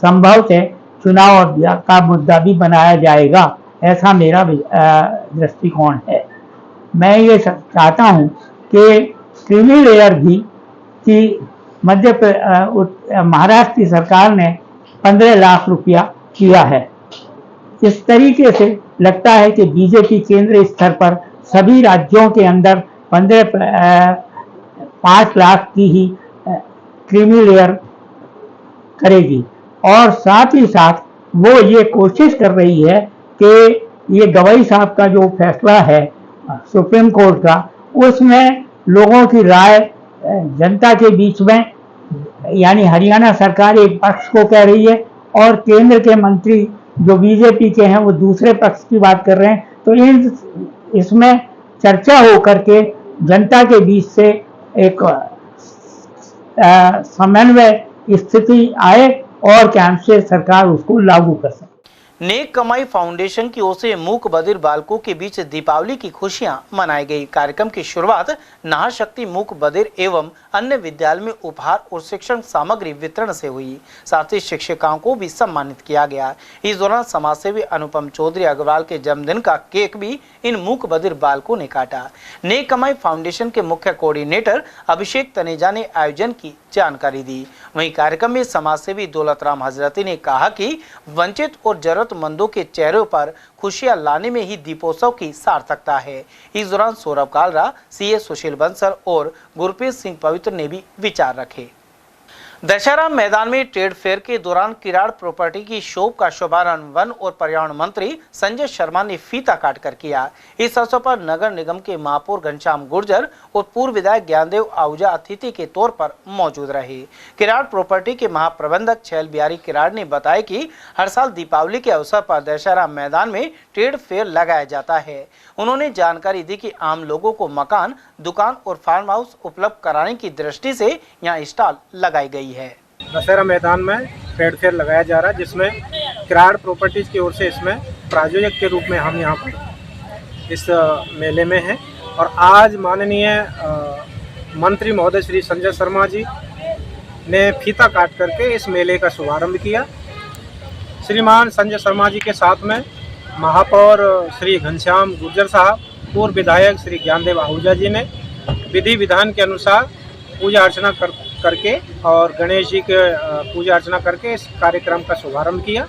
संभवतः चुनाव का मुद्दा भी बनाया जाएगा, ऐसा मेरा दृष्टिकोण है। मैं ये चाहता हूँ कि क्रीमी लेयर भी कि महाराष्ट्र की सरकार ने 15 लाख रुपया किया है। इस तरीके से लगता है कि बीजेपी केंद्र स्तर पर सभी राज्यों के अंदर 5 लाख की ही क्रीमी लेयर करेगी। और साथ ही साथ वो ये कोशिश कर रही है कि ये गवई साहब का जो फैसला है सुप्रीम कोर्ट का, उसमें लोगों की राय जनता के बीच में, यानी हरियाणा सरकार एक पक्ष को कह रही है और केंद्र के मंत्री जो बीजेपी के हैं वो दूसरे पक्ष की बात कर रहे हैं, तो इसमें चर्चा हो करके जनता के बीच से एक समन्वय स्थिति आए और कैंप सरकार उसको लागू कर सके। नेक कमाई फाउंडेशन की ओर से मूक बधिर बालकों के बीच दीपावली की खुशियां मनाई गई। कार्यक्रम की शुरुआत नाहशक्ति मूक बधिर एवं अन्य विद्यालय में उपहार और शिक्षण सामग्री वितरण से हुई। साथ ही शिक्षिकाओं को भी सम्मानित किया गया। इस दौरान समाजसेवी अनुपम चौधरी अग्रवाल के जन्मदिन का केक भी इन मूक बधिर बालकों ने काटा। नेक कमाई फाउंडेशन के मुख्य कोऑर्डिनेटर अभिषेक तनेजा ने आयोजन की जानकारी दी। वहीं कार्यक्रम में समाजसेवी दौलत राम हजरती ने कहा कि वंचित और जरूरतमंदों के चेहरों पर खुशियां लाने में ही दीपोत्सव की सार्थकता है। इस दौरान सौरभ कालरा, सीए सुशील बंसल और गुरप्रीत सिंह पवित्र ने भी विचार रखे। दशहरा मैदान में ट्रेड फेयर के दौरान किराड़ प्रॉपर्टी की शॉप का शुभारंभ वन और पर्यावरण मंत्री संजय शर्मा ने फीता काटकर किया। इस अवसर पर नगर निगम के महापौर घनश्याम गुर्जर और पूर्व विधायक ज्ञानदेव आहूजा अतिथि के तौर पर मौजूद रहे। किराड़ प्रॉपर्टी के महाप्रबंधक छैल बिहारी किराड़ ने बताया कि हर साल दीपावली के अवसर पर दशहरा मैदान में ट्रेड फेयर लगाया जाता है। उन्होंने जानकारी दी कि आम लोगों को मकान, दुकान और फार्म हाउस उपलब्ध कराने की दृष्टि से यहाँ स्टॉल लगाई गई है। दशहरा मैदान में ट्रेड फेयर लगाया जा रहा है, जिसमें किराड़ प्रॉपर्टीज की ओर से इसमें प्रायोजक के रूप में हम यहाँ पर इस मेले में हैं। और आज माननीय मंत्री महोदय श्री संजय शर्मा जी ने फीता काट करके इस मेले का शुभारंभ किया। श्रीमान संजय शर्मा जी के साथ में महापौर श्री घनश्याम गुर्जर साहब, पूर्व विधायक श्री ज्ञानदेव आहूजा जी ने विधि विधान के अनुसार पूजा अर्चना करके और गणेश जी के पूजा अर्चना करके इस कार्यक्रम का शुभारंभ किया।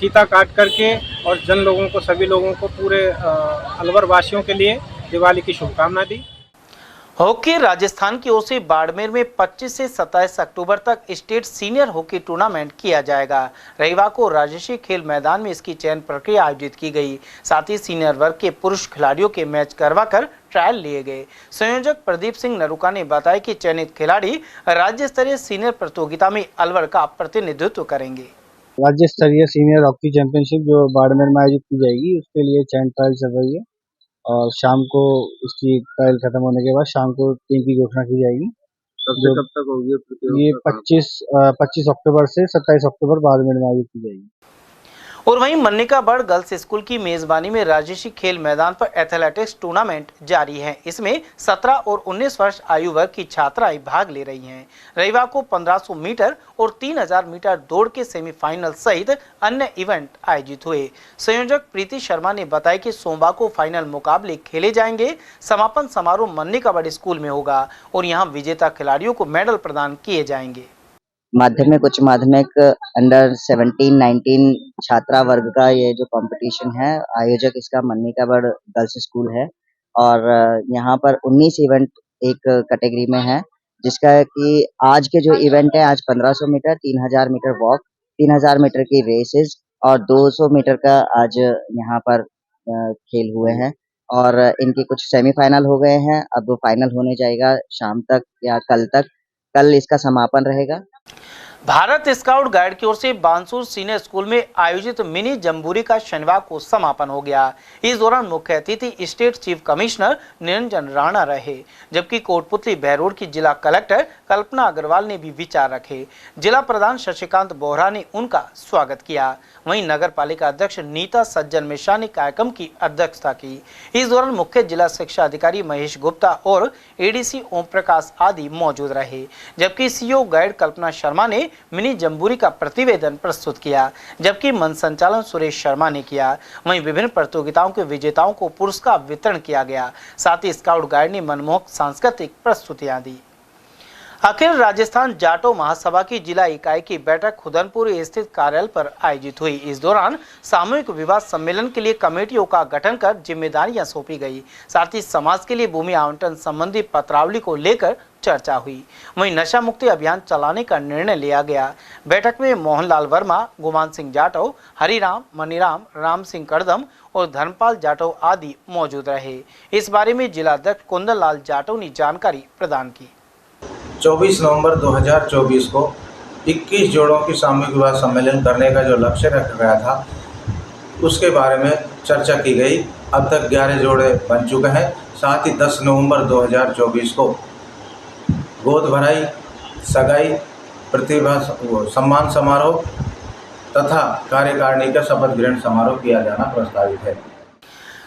फीता काट करके और जन लोगों को, सभी लोगों को, पूरे अलवर वासियों के लिए दिवाली की शुभकामना दी। हॉकी राजस्थान की ओर से बाड़मेर में 25 से 27 अक्टूबर तक स्टेट सीनियर हॉकी टूर्नामेंट किया जाएगा। रविवार को राजर्षि खेल मैदान में इसकी चयन प्रक्रिया आयोजित की गई। साथ ही सीनियर वर्ग के पुरुष खिलाड़ियों के मैच करवाकर ट्रायल लिए गए। संयोजक प्रदीप सिंह नरुका ने बताया कि चयनित खिलाड़ी राज्य स्तरीय सीनियर प्रतियोगिता में अलवर का प्रतिनिधित्व करेंगे। राज्य स्तरीय सीनियर हॉकी चैंपियनशिप जो बाड़मेर में आयोजित की जाएगी, उसके लिए चयन ट्रायल चल रही है और शाम को इसकी ट्रायल खत्म होने के बाद शाम को टीम की घोषणा की जाएगी। कब तक होगी ये 25 अक्टूबर से 27 अक्टूबर बाड़मेर में आयोजित की जाएगी। और वहीं मन्निकाबड़ गर्ल्स स्कूल की मेजबानी में राजर्षि खेल मैदान पर एथलेटिक्स टूर्नामेंट जारी है। इसमें 17 और 19 वर्ष आयु वर्ग की छात्राएं भाग ले रही हैं। रविवार को 1500 मीटर और 3000 मीटर दौड़ के सेमीफाइनल सहित अन्य इवेंट आयोजित हुए। संयोजक प्रीति शर्मा ने बताया कि सोमवार को फाइनल मुकाबले खेले जाएंगे। समापन समारोह मन्निकाबड़ स्कूल में होगा और यहाँ विजेता खिलाड़ियों को मेडल प्रदान किए जाएंगे। माध्यमिक, उच्च माध्यमिक, अंडर 17-19 छात्रा वर्ग का ये जो कंपटीशन है, आयोजक इसका मन्निकाबड़ गर्ल्स स्कूल है और यहाँ पर 19 इवेंट एक कैटेगरी में है, जिसका कि आज के जो इवेंट है, आज 1500 मीटर, 3000 मीटर वॉक, 3000 मीटर की रेसेस और 200 मीटर का आज यहाँ पर खेल हुए हैं और इनके कुछ सेमीफाइनल हो गए हैं। अब फाइनल होने जाएगा शाम तक या कल तक। कल इसका समापन रहेगा। भारत स्काउट गाइड की ओर से बानसूर सीनियर स्कूल में आयोजित मिनी जम्बूरी का शनिवार को समापन हो गया। इस दौरान मुख्य अतिथि state chief commissioner Niranjan Rana रहे, जबकि कोटपुतली बहरोड की जिला कलेक्टर कल्पना अग्रवाल ने भी विचार रखे। जिला प्रधान शशिकांत बोहरा ने उनका स्वागत किया। वहीं नगर पालिका अध्यक्ष नीता सज्जन मिश्रा ने कार्यक्रम की अध्यक्षता की। इस दौरान मुख्य जिला शिक्षा अधिकारी महेश गुप्ता और एडीसी ओम प्रकाश आदि मौजूद रहे, जबकि सीईओ गाइड कल्पना शर्मा ने मिनी जम्बूरी का प्रतिवेदन प्रस्तुत किया, जबकि मंच संचालन सुरेश शर्मा ने किया। वहीं विभिन्न प्रतियोगिताओं के विजेताओं को पुरस्कार वितरण किया गया। साथ ही स्काउट गाइड ने मनमोहक सांस्कृतिक प्रस्तुतियां दी। अखिल राजस्थान जाटो महासभा की जिला इकाई की बैठक खुदनपुर स्थित कार्यालय पर आयोजित हुई। इस दौरान सामूहिक विवाह सम्मेलन के लिए कमेटियों का गठन कर जिम्मेदारियां सौंपी गई। साथ ही समाज के लिए भूमि आवंटन संबंधी पत्रावली को लेकर चर्चा हुई। वहीं नशा मुक्ति अभियान चलाने का निर्णय लिया गया। बैठक में मोहनलाल वर्मा, गुमान सिंह जाटव, हरिराम, मनीराम, राम सिंह करदम और धर्मपाल जाटव आदि मौजूद रहे। इस बारे में जिलाध्यक्ष कुंदन लाल जाटव ने जानकारी प्रदान की। 24 नवंबर 2024 को 21 जोड़ों की सामूहिक विवाह सम्मेलन करने का जो लक्ष्य रखा गया था उसके बारे में चर्चा की गई। अब तक 11 जोड़े बन चुके हैं। साथ ही 10 नवंबर 2024 को गोद भराई, सगाई, प्रतिभा सम्मान समारोह तथा कार्यकारिणी का शपथ ग्रहण समारोह किया जाना प्रस्तावित है।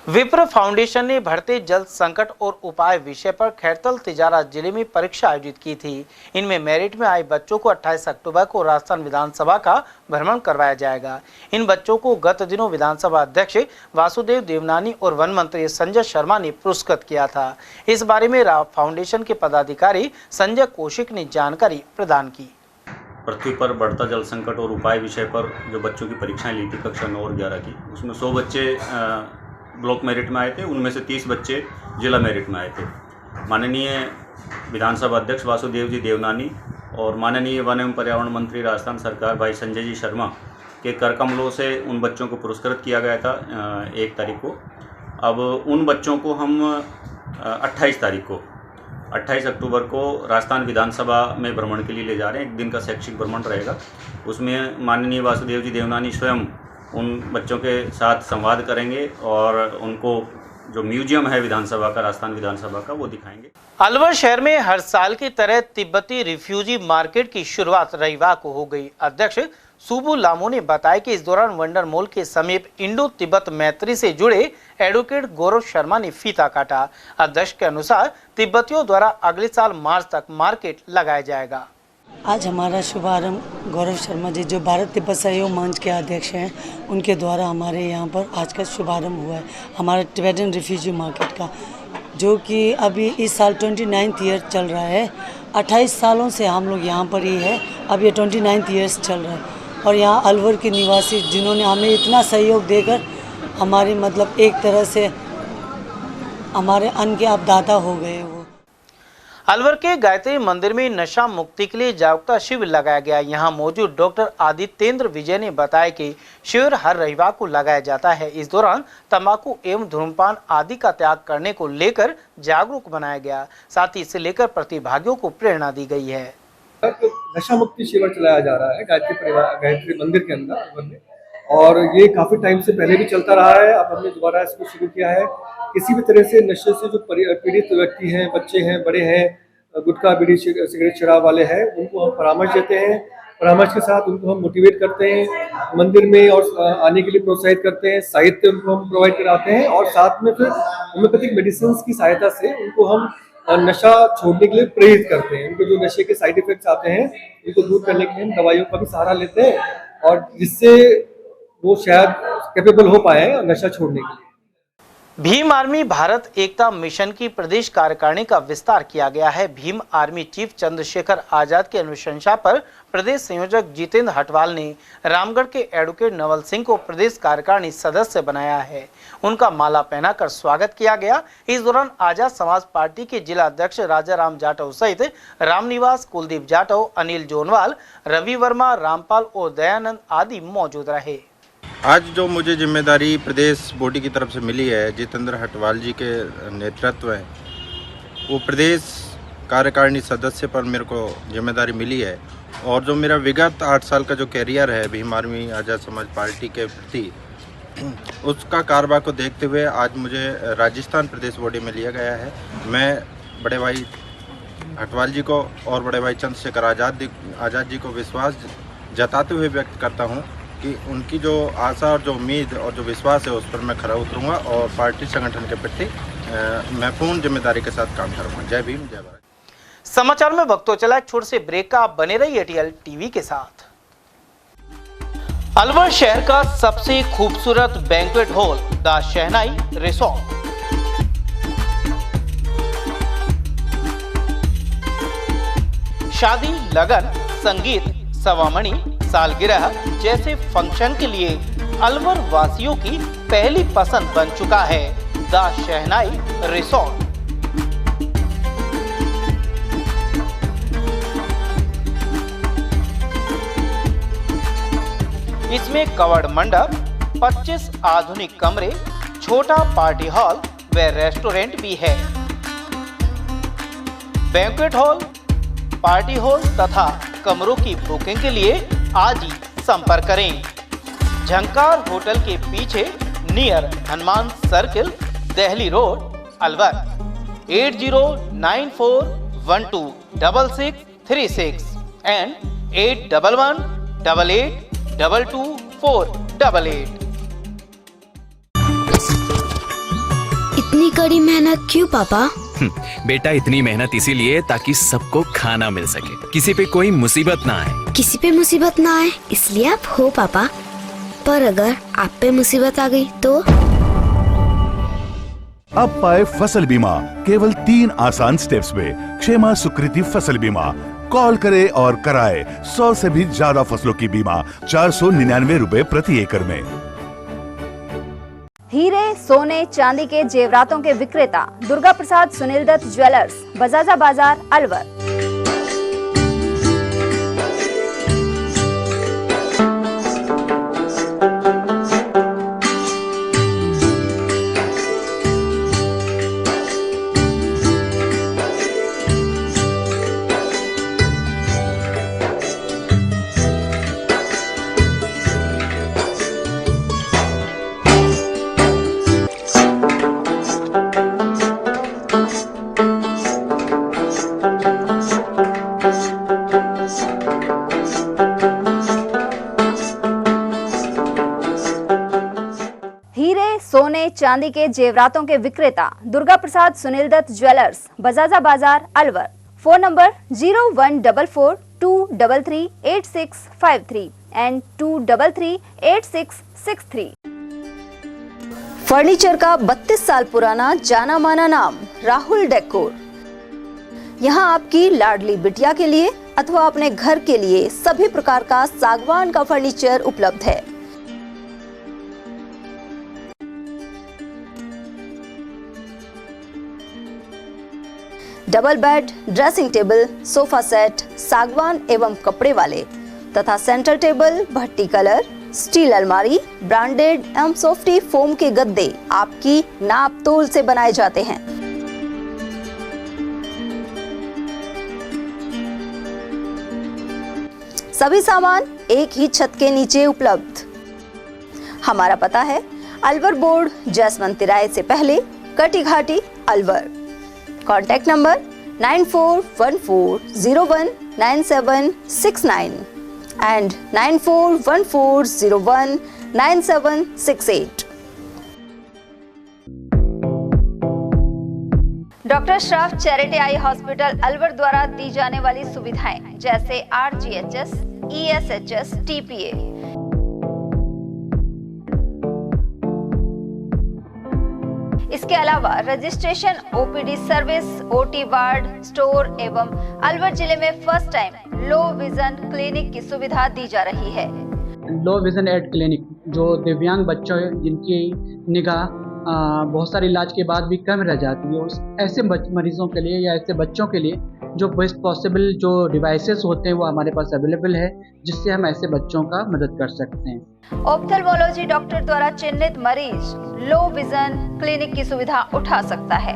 विप्र फाउंडेशन ने बढ़ते जल संकट और उपाय विषय पर खैरतल तिजारा जिले में परीक्षा आयोजित की थी। इनमें मेरिट में आए बच्चों को 28 अक्टूबर को राजस्थान विधानसभा का भ्रमण करवाया जाएगा। इन बच्चों को गत दिनों विधानसभा अध्यक्ष वासुदेव देवनानी और वन मंत्री संजय शर्मा ने पुरस्कृत किया था। इस बारे में फाउंडेशन के पदाधिकारी संजय कौशिक ने जानकारी प्रदान की। पृथ्वी पर बढ़ता जल संकट और उपाय विषय पर जो बच्चों की परीक्षाएं ली थी कक्षा 9 और 11 की, उसमें 100 बच्चे ब्लॉक मेरिट में आए थे। उनमें से 30 बच्चे जिला मेरिट में आए थे। माननीय विधानसभा अध्यक्ष वासुदेव जी देवनानी और माननीय वन एवं पर्यावरण मंत्री राजस्थान सरकार भाई संजय जी शर्मा के कर कमलों से उन बच्चों को पुरस्कृत किया गया था 1 तारीख को। अब उन बच्चों को हम 28 तारीख को 28 अक्टूबर को राजस्थान विधानसभा में भ्रमण के लिए ले जा रहे हैं। 1 दिन का शैक्षिक भ्रमण रहेगा। उसमें माननीय वासुदेव जी देवनानी स्वयं उन बच्चों के साथ संवाद करेंगे और उनको जो म्यूजियम है विधानसभा का, राजस्थान विधानसभा का, वो दिखाएंगे। अलवर शहर में हर साल की तरह तिब्बती रिफ्यूजी मार्केट की शुरुआत रविवार को हो गई। अध्यक्ष सुबू लामो ने बताया कि इस दौरान वंडर मॉल के समीप इंडो तिब्बत मैत्री से जुड़े एडवोकेट गौरव शर्मा ने फीता काटा। अध्यक्ष के अनुसार तिब्बतियों द्वारा अगले साल मार्च तक मार्केट लगाया जाएगा। आज हमारा शुभारंभ गौरव शर्मा जी जो भारत तिब्बत सहयोग मंच के अध्यक्ष हैं, उनके द्वारा हमारे यहाँ पर आज का शुभारंभ हुआ है हमारे तिब्बतन रिफ्यूजी मार्केट का, जो कि अभी इस साल 29th ईयर चल रहा है। 28 सालों से हम लोग यहाँ पर ही है। अब ये 29th ईयर्स चल रहा है और यहाँ अलवर के निवासी जिन्होंने हमें इतना सहयोग देकर हमारी मतलब एक तरह से हमारे अन्न के अपदाता हो गए। वो अलवर के गायत्री मंदिर में नशा मुक्ति के लिए जागरूकता शिविर लगाया गया। यहाँ मौजूद डॉक्टर आदित्येंद्र विजय ने बताया कि शिविर हर रविवार को लगाया जाता है। इस दौरान तंबाकू एवं धूम्रपान आदि का त्याग करने को लेकर जागरूक बनाया गया। साथ ही इसे लेकर प्रतिभागियों को प्रेरणा दी गई है। नशा मुक्ति शिविर चलाया जा रहा है गायत्री मंदिर के अंदर और ये काफी टाइम से पहले भी चलता रहा है। अब हमने दोबारा इसको शुरू किया है। किसी भी तरह से नशे से जो पीड़ित व्यक्ति हैं, बच्चे हैं, बड़े हैं, गुटखा बीड़ी सिगरेट शराब वाले हैं, उनको हम परामर्श देते हैं। परामर्श के साथ उनको हम मोटिवेट करते हैं, मंदिर में और आने के लिए प्रोत्साहित करते हैं, साहित्य उनको हम प्रोवाइड कराते हैं और साथ में फिर होम्योपैथिक मेडिसिन की सहायता से उनको हम नशा छोड़ने के लिए प्रेरित करते हैं। उनको जो नशे के साइड इफेक्ट्स आते हैं उनको दूर करने के लिए हम दवाइयों का भी सहारा लेते हैं और जिससे वो शायद कैपेबल हो पाए नशा छोड़ने के लिए। भीम आर्मी भारत एकता मिशन की प्रदेश कार्यकारिणी का विस्तार किया गया है। भीम आर्मी चीफ चंद्रशेखर आजाद की अनुशंसा पर प्रदेश संयोजक जितेंद्र हटवाल ने रामगढ़ के एडवोकेट नवल सिंह को प्रदेश कार्यकारिणी सदस्य बनाया है। उनका माला पहनाकर स्वागत किया गया। इस दौरान आजाद समाज पार्टी के जिला अध्यक्ष राजा राम जाटव सहित रामनिवास, कुलदीप जाटव, अनिल जोनवाल, रवि वर्मा, रामपाल और दयानंद आदि मौजूद रहे। आज जो मुझे जिम्मेदारी प्रदेश बॉडी की तरफ से मिली है, जितेंद्र हटवाल जी के नेतृत्व में, वो प्रदेश कार्यकारिणी सदस्य पर मेरे को जिम्मेदारी मिली है और जो मेरा विगत 8 साल का जो कैरियर है भीम आर्मी आज़ाद समाज पार्टी के प्रति, उसका कारभार को देखते हुए आज मुझे राजस्थान प्रदेश बॉडी में लिया गया है। मैं बड़े भाई हटवाल जी को और बड़े भाई चंद्रशेखर आज़ाद जी को विश्वास जताते हुए व्यक्त करता हूँ कि उनकी जो आशा और जो उम्मीद और जो विश्वास है उस पर मैं खरा उतरूंगा और पार्टी संगठन के प्रति मैं पूर्ण जिम्मेदारी के साथ काम करूंगा। जय भीम, जय भारत। समाचार में वक्त तो चला एक छोटे से ब्रेक का, आप बने रहिए एटीएल टीवी के साथ। अलवर शहर का सबसे खूबसूरत banquet hall the shehnai resort. शादी, लगन, संगीत, सवामणी, सालगिरह जैसे फंक्शन के लिए अलवर वासियों की पहली पसंद बन चुका है द शहनाई रिसोर्ट। इसमें कवर्ड मंडप, 25 आधुनिक कमरे, छोटा पार्टी हॉल व रेस्टोरेंट भी है। बैंक्वेट हॉल, पार्टी हॉल तथा कमरों की बुकिंग के लिए आज ही संपर्क करें। झंकार होटल के पीछे near Hanuman circle, Delhi road, Alwar. 8094126636 and 8118822488। इतनी कड़ी मेहनत क्यों पापा? बेटा इतनी मेहनत इसीलिए ताकि सबको खाना मिल सके, किसी पे कोई मुसीबत ना आए। किसी पे मुसीबत ना आए इसलिए आप हो पापा, पर अगर आप पे मुसीबत आ गई तो? अब पाए फसल बीमा केवल 3 आसान स्टेप्स में। क्षेमा सुकृति फसल बीमा। कॉल करे और कराए 100 से भी ज्यादा फसलों की बीमा 499 रुपए प्रति एकड़ में। हीरे, सोने, चांदी के जेवरातों के विक्रेता दुर्गा प्रसाद सुनील दत्त ज्वेलर्स, बजाजा बाजार, अलवर। सोने चांदी के जेवरातों के विक्रेता दुर्गा प्रसाद सुनील दत्त ज्वेलर्स, बजाजा बाजार, Alwar. Phone number 0144233863 and 2338663। Furniture का 32 साल पुराना जाना माना नाम राहुल डेकोर। यहाँ आपकी लाडली बिटिया के लिए अथवा अपने घर के लिए सभी प्रकार का सागवान का फर्नीचर उपलब्ध है। Double bed, dressing table, sofa set सागवान एवं कपड़े वाले तथा सेंटर टेबल, भट्टी कलर, स्टील अलमारी, ब्रांडेड एवं सॉफ्टी फोम के गद्दे आपकी नाप तोल से बनाए जाते हैं। सभी सामान एक ही छत के नीचे उपलब्ध। हमारा पता है अलवर बोर्ड, जैसवंत तिराहे से पहले, Kati Ghati, Alwar. Contact number 9414019769 and 9414019768। Doctor Shroff charity eye hospital Alwar द्वारा दी जाने वाली सुविधाएं जैसे RGHS, ESHS, TPA। इसके अलावा registration, OPD service, OT ward, store एवं अलवर जिले में first time low vision clinic की सुविधा दी जा रही है। लो विजन एड क्लिनिक जो दिव्यांग बच्चों जिनकी निगाह बहुत सारे इलाज के बाद भी कम रह जाती है, उस ऐसे मरीजों के लिए या ऐसे बच्चों के लिए जो बेस्ट पॉसिबल जो डिवाइसेस होते हैं वो हमारे पास अवेलेबल है, जिससे हम ऐसे बच्चों का मदद कर सकते हैं। ऑप्थेल्मोलॉजी डॉक्टर द्वारा चिन्हित मरीज लो विजन क्लिनिक की सुविधा उठा सकता है।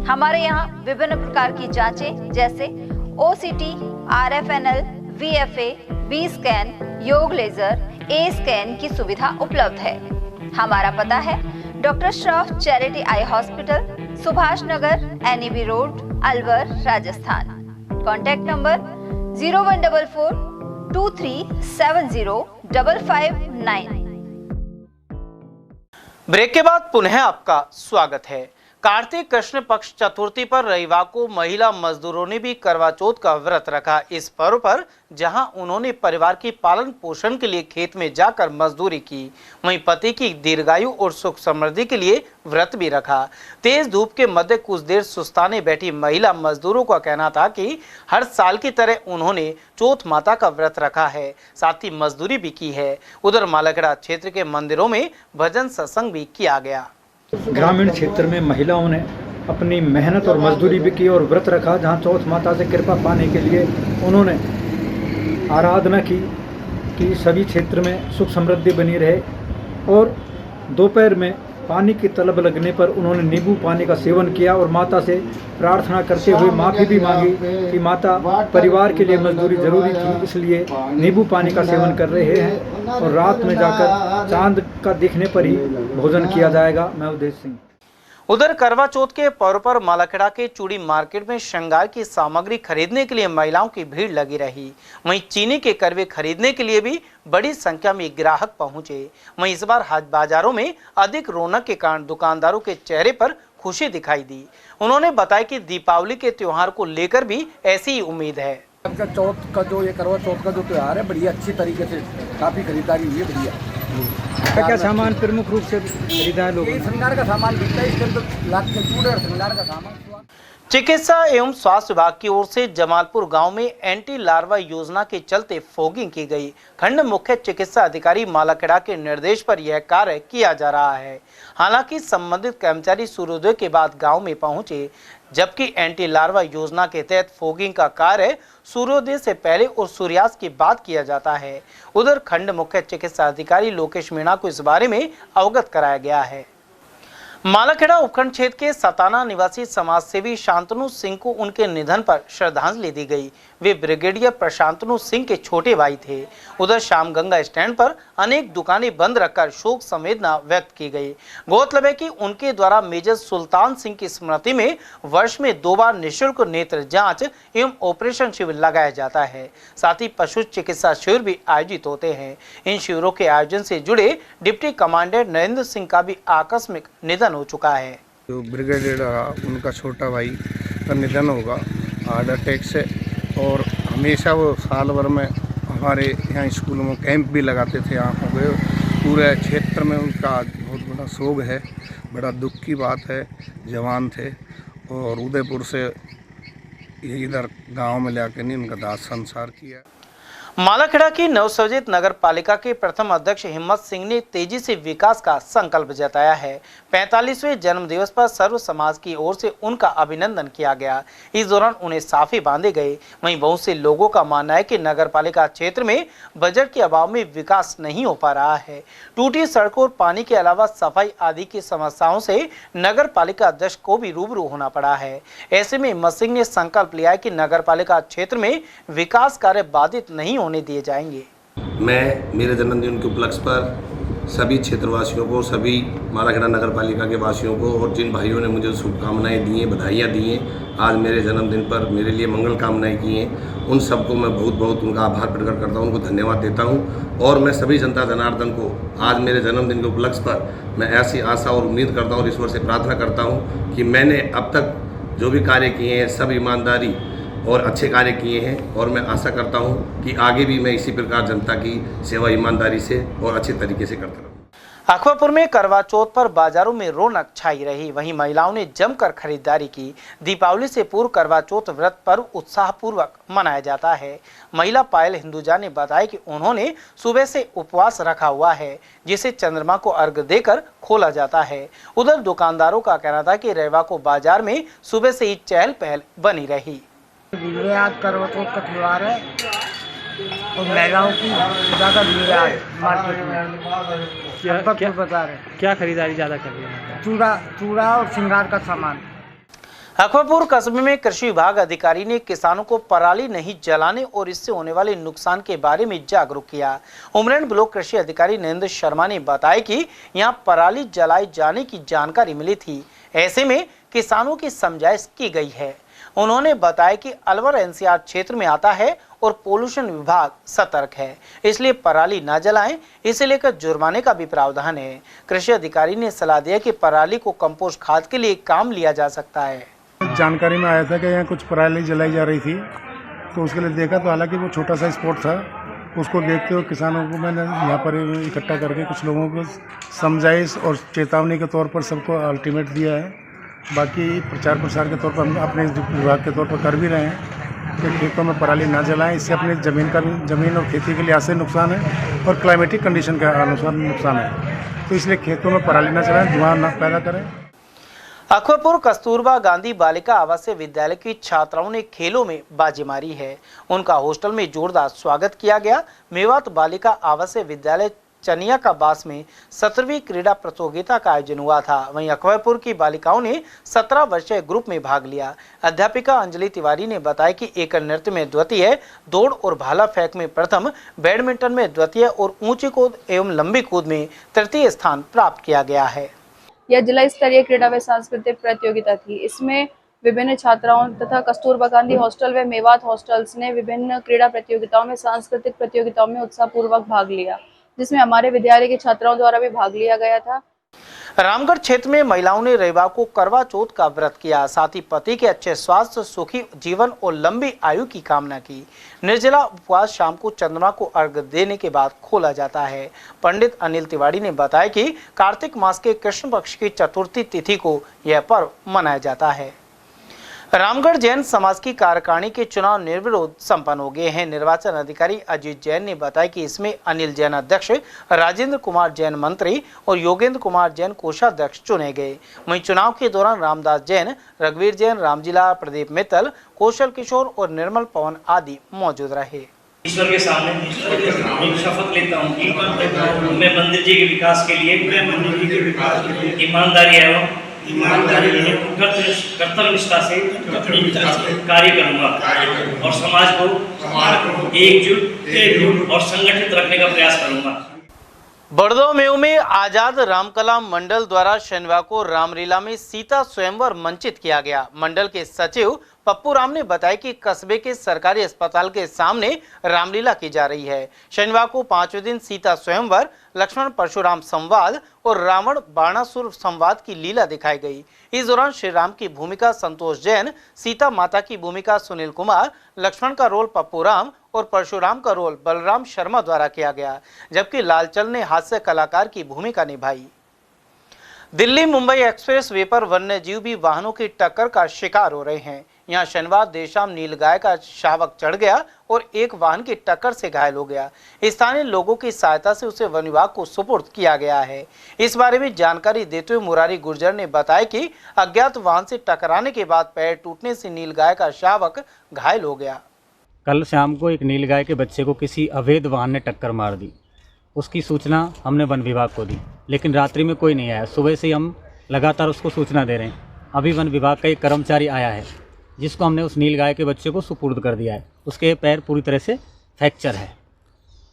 हमारे यहाँ विभिन्न प्रकार की जांचें जैसे OCT, RFNL, VFA, B scan, YAG laser, A scan की सुविधा उपलब्ध है। हमारा पता है doctor Shroff charity eye hospital, Subhash Nagar, NEB road, Alwar, Rajasthan. Contact number 014423705559। Break के बाद पुनः आपका स्वागत है। कार्तिक कृष्ण पक्ष चतुर्थी पर रविवार को महिला मजदूरों ने भी करवा चौथ का व्रत रखा। इस पर्व पर जहां उन्होंने परिवार की पालन पोषण के लिए खेत में जाकर मजदूरी की, वहीं पति की दीर्घायु और सुख समृद्धि के लिए व्रत भी रखा। तेज धूप के मध्य कुछ देर सुस्ताने बैठी महिला मजदूरों का कहना था कि हर साल की तरह उन्होंने चौथ माता का व्रत रखा है, साथ ही मजदूरी भी की है। उधर मालगड़ा क्षेत्र के मंदिरों में भजन सत्संग भी किया गया। ग्रामीण क्षेत्र में महिलाओं ने अपनी मेहनत और मजदूरी भी की और व्रत रखा, जहां चौथ माता से कृपा पाने के लिए उन्होंने आराधना की कि सभी क्षेत्र में सुख समृद्धि बनी रहे। और दोपहर में पानी की तलब लगने पर उन्होंने नींबू पानी का सेवन किया और माता से प्रार्थना करते हुए माफ़ी भी मांगी कि माता, परिवार के लिए मजदूरी ज़रूरी थी, इसलिए नींबू पानी का सेवन कर रहे हैं और रात में जाकर चांद का दिखने पर ही भोजन किया जाएगा। मैं उदय सिंह। उधर करवा चौथ के पर्व पर मालाखेड़ा के चूड़ी मार्केट में श्रृंगार की सामग्री खरीदने के लिए महिलाओं की भीड़ लगी रही। वहीं चीनी के करवे खरीदने के लिए भी बड़ी संख्या में ग्राहक पहुंचे। वहीं इस बार हाट बाजारों में अधिक रौनक के कारण दुकानदारों के चेहरे पर खुशी दिखाई दी। उन्होंने बताया कि दीपावली के त्योहार को लेकर भी ऐसी ही उम्मीद है। चौथ का जो ये करवा चौथ का जो त्योहार है, बढ़िया अच्छी तरीके से काफी खरीदारी हुई है, बढ़िया। क्या सामान प्रमुख रूप से खरीदा है लोगों ने? श्रृंगार का सामान बिकता है, इसके अंदर लाख के चूड़े और श्रृंगार का सामान। चिकित्सा एवं स्वास्थ्य विभाग की ओर से जमालपुर गांव में एंटी लार्वा योजना के चलते फॉगिंग की गई। खंड मुख्य चिकित्सा अधिकारी मालाखेड़ा के निर्देश पर यह कार्य किया जा रहा है। हालांकि संबंधित कर्मचारी सूर्योदय के बाद गांव में पहुंचे, जबकि एंटी लार्वा योजना के तहत फॉगिंग का कार्य सूर्योदय से पहले और सूर्यास्त के बाद किया जाता है। उधर खंड मुख्य चिकित्सा अधिकारी लोकेश मीणा को इस बारे में अवगत कराया गया है। मालाखेड़ा उपखंड क्षेत्र के सताना निवासी समाजसेवी शांतनु सिंह को उनके निधन पर श्रद्धांजलि दी गई। वे ब्रिगेडियर प्रशांतनु सिंह के छोटे भाई थे। उधर श्यामगंगा स्टैंड पर अनेक दुकानें बंद रखकर शोक संवेदना व्यक्त की गई। गौरतलब है कि उनके द्वारा मेजर सुल्तान सिंह की स्मृति में वर्ष में 2 बार निःशुल्क नेत्र जांच एवं ऑपरेशन शिविर लगाया जाता है। साथ ही पशु चिकित्सा शिविर भी आयोजित होते हैं। इन शिविरों के आयोजन से जुड़े डिप्टी कमांडेंट नरेंद्र सिंह का भी आकस्मिक निधन हो चुका है। जो ब्रिगेडियर उनका छोटा भाई का निधन होगा हार्ट अटैक से, और हमेशा वो साल भर में हमारे यहाँ स्कूल में कैंप भी लगाते थे आँखों के। पूरे क्षेत्र में उनका बहुत बड़ा शोक है, बड़ा दुख की बात है। जवान थे और उदयपुर से इधर गांव में लाके नहीं उनका दाह संस्कार किया। मालाखेड़ा की नवसर्जित नगर पालिका के प्रथम अध्यक्ष हिम्मत सिंह ने तेजी से विकास का संकल्प जताया है। 45वें जन्म दिवस पर सर्व समाज की ओर से उनका अभिनंदन किया गया। इस दौरान उन्हें साफे बांधे गए। वहीं बहुत से लोगों का मानना है कि नगर पालिका क्षेत्र में बजट के अभाव में विकास नहीं हो पा रहा है। टूटी सड़कों और पानी के अलावा सफाई आदि की समस्याओं से नगर पालिका अध्यक्ष को भी रूबरू होना पड़ा है। ऐसे में हिम्मत सिंह ने संकल्प लिया है कि नगर पालिका क्षेत्र में विकास कार्य बाधित नहीं होने दिए जाएंगे। मैं मेरे जन्मदिन के उपलक्ष्य पर सभी क्षेत्रवासियों को, सभी मालाखेड़ा नगर पालिका के वासियों को और जिन भाइयों ने मुझे शुभकामनाएं दी हैं, बधाइयाँ दी हैं, आज मेरे जन्मदिन पर मेरे लिए मंगल कामनाएं की हैं, उन सबको मैं बहुत बहुत उनका आभार प्रकट करता हूँ, उनको धन्यवाद देता हूँ। और मैं सभी जनता जनार्दन को आज मेरे जन्मदिन के उपलक्ष्य पर मैं ऐसी आशा और उम्मीद करता हूँ और ईश्वर से प्रार्थना करता हूँ कि मैंने अब तक जो भी कार्य किए हैं सब ईमानदारी और अच्छे कार्य किए हैं, और मैं आशा करता हूं कि आगे भी मैं इसी प्रकार जनता की सेवा ईमानदारी से और अच्छे तरीके से करता रहूं। अकबरपुर में करवा चौथ पर बाजारों में रौनक छाई रही। वहीं महिलाओं ने जमकर खरीदारी की। दीपावली से पूर्व करवा चौथ व्रत पर्व उत्साहपूर्वक मनाया जाता है। महिला पायल हिंदुजा ने बताया कि उन्होंने सुबह से उपवास रखा हुआ है, जिसे चंद्रमा को अर्घ देकर खोला जाता है। उधर दुकानदारों का कहना था कि रविवार को बाजार में सुबह से ही चहल पहल बनी रही। आज करवा चौथ का त्योहार है और महिलाओं की ज़्यादा भीड़ है आज मार्केट में। क्या बता रहे हैं, क्या खरीदारी ज़्यादा कर रही है? चूड़ा और श्रृंगार का सामान। अकबरपुर कस्बे में कृषि विभाग अधिकारी ने किसानों को पराली नहीं जलाने और इससे होने वाले नुकसान के बारे में जागरूक किया। उमरेन ब्लॉक कृषि अधिकारी नरेंद्र शर्मा ने बताया कि यहां पराली जलाए जाने की जानकारी मिली थी। ऐसे में किसानों की समझाइश की गई है। उन्होंने बताया कि अलवर एनसीआर क्षेत्र में आता है और पोल्यूशन विभाग सतर्क है, इसलिए पराली न जलाएं। इसे लेकर जुर्माने का भी प्रावधान है। कृषि अधिकारी ने सलाह दिया कि पराली को कंपोस्ट खाद के लिए काम लिया जा सकता है। जानकारी में आया था कि यहाँ कुछ पराली जलाई जा रही थी, तो उसके लिए देखा, तो हालांकि वो छोटा सा स्पॉट था। उसको देखते हुए किसानों को मैंने यहाँ पर इकट्ठा करके कुछ लोगों को समझाइश और चेतावनी के तौर पर सबको अल्टीमेट दिया है। बाकी प्रचार प्रसार के तौर पर हम अपने विभाग के तौर पर कर भी रहे हैं कि खेतों में पराली ना जलाएं। इससे अपनी ज़मीन और खेती के लिए ऐसे नुकसान है और क्लाइमेटिक कंडीशन के अनुसार नुकसान है, तो इसलिए खेतों में पराली ना जलाएं, धुआं ना पैदा करें। अकबरपुर कस्तूरबा गांधी बालिका आवासीय विद्यालय की छात्राओं ने खेलों में बाजी मारी है। उनका हॉस्टल में जोरदार स्वागत किया गया। मेवात बालिका आवासीय विद्यालय चनिया का बास में 17वीं क्रीड़ा प्रतियोगिता का आयोजन हुआ था। वहीं अकबरपुर की बालिकाओं ने 17 वर्षीय ग्रुप में भाग लिया। अध्यापिका अंजलि तिवारी ने बताया कि एकल नृत्य में द्वितीय, दौड़ और भाला फेंक में प्रथम, बैडमिंटन में द्वितीय और ऊंची कूद एवं लंबी कूद में तृतीय स्थान प्राप्त किया गया है। यह जिला स्तरीय क्रीड़ा व सांस्कृतिक प्रतियोगिता थी। इसमें विभिन्न छात्राओं तथा कस्तूरबा गांधी हॉस्टल व मेवात हॉस्टल्स ने विभिन्न क्रीड़ा प्रतियोगिताओं में, सांस्कृतिक प्रतियोगिताओं में उत्साहपूर्वक भाग लिया, जिसमें हमारे विद्यालय के छात्राओं द्वारा भी भाग लिया गया था। रामगढ़ क्षेत्र में महिलाओं ने रविवार को करवा चौथ का व्रत किया। साथ ही पति के अच्छे स्वास्थ्य, सुखी जीवन और लंबी आयु की कामना की। निर्जला उपवास शाम को चंद्रमा को अर्घ्य देने के बाद खोला जाता है। पंडित अनिल तिवारी ने बताया कि कार्तिक मास के कृष्ण पक्ष की चतुर्थी तिथि को यह पर्व मनाया जाता है। रामगढ़ जैन समाज की कार्यकारिणी के चुनाव निर्विरोध संपन्न हो गए हैं। निर्वाचन अधिकारी अजीत जैन ने बताया कि इसमें अनिल जैन अध्यक्ष, राजेंद्र कुमार जैन मंत्री और योगेंद्र कुमार जैन कोषाध्यक्ष चुने गए। वहीं चुनाव के दौरान रामदास जैन, रघुवीर जैन, रामजिला, प्रदीप मित्तल, कौशल किशोर और निर्मल पवन आदि मौजूद रहे। ईश्वर के सामने एक शपथ लेता हूँ कि मैं मंदिर जी के विकास के लिए ईमानदारी कर्तव्य निष्ठा से कार्य करूंगा और समाज को एकजुट और संगठित रखने का प्रयास करूंगा। बड़दो में आजाद रामकला मंडल द्वारा शनिवार को रामलीला में सीता स्वयंवर मंचित किया गया। मंडल के सचिव पप्पू राम ने बताया कि कस्बे के सरकारी अस्पताल के सामने रामलीला की जा रही है। शनिवार को 5वें दिन सीता स्वयंवर, लक्ष्मण परशुराम संवाद और रावण बाणासुर संवाद की लीला दिखाई गई। इस दौरान श्री राम की भूमिका संतोष जैन, सीता माता की भूमिका सुनील कुमार, लक्ष्मण का रोल पप्पू राम और परशुराम का रोल बलराम शर्मा द्वारा किया गया, जबकि लालचंद ने हास्य कलाकार की भूमिका निभाई। दिल्ली मुंबई एक्सप्रेस वे पर वन्य जीव भी वाहनों की टक्कर का शिकार हो रहे हैं। यहाँ शनिवार देर शाम नीलगाय का शावक चढ़ गया और एक वाहन की टक्कर से घायल हो गया। स्थानीय लोगों की सहायता से उसे वन विभाग को सुपुर्द किया गया है। इस बारे में जानकारी देते हुए मुरारी गुर्जर ने बताया कि अज्ञात वाहन से टकराने के बाद पैर टूटने से नीलगाय का शावक घायल हो गया। कल शाम को एक नीलगाय के बच्चे को किसी अवैध वाहन ने टक्कर मार दी। उसकी सूचना हमने वन विभाग को दी, लेकिन रात्रि में कोई नहीं आया। सुबह से हम लगातार उसको सूचना दे रहे हैं। अभी वन विभाग का एक कर्मचारी आया है, जिसको हमने उस नीलगाय के बच्चे को सुपुर्द कर दिया है। उसके पैर पूरी तरह से फ्रैक्चर है।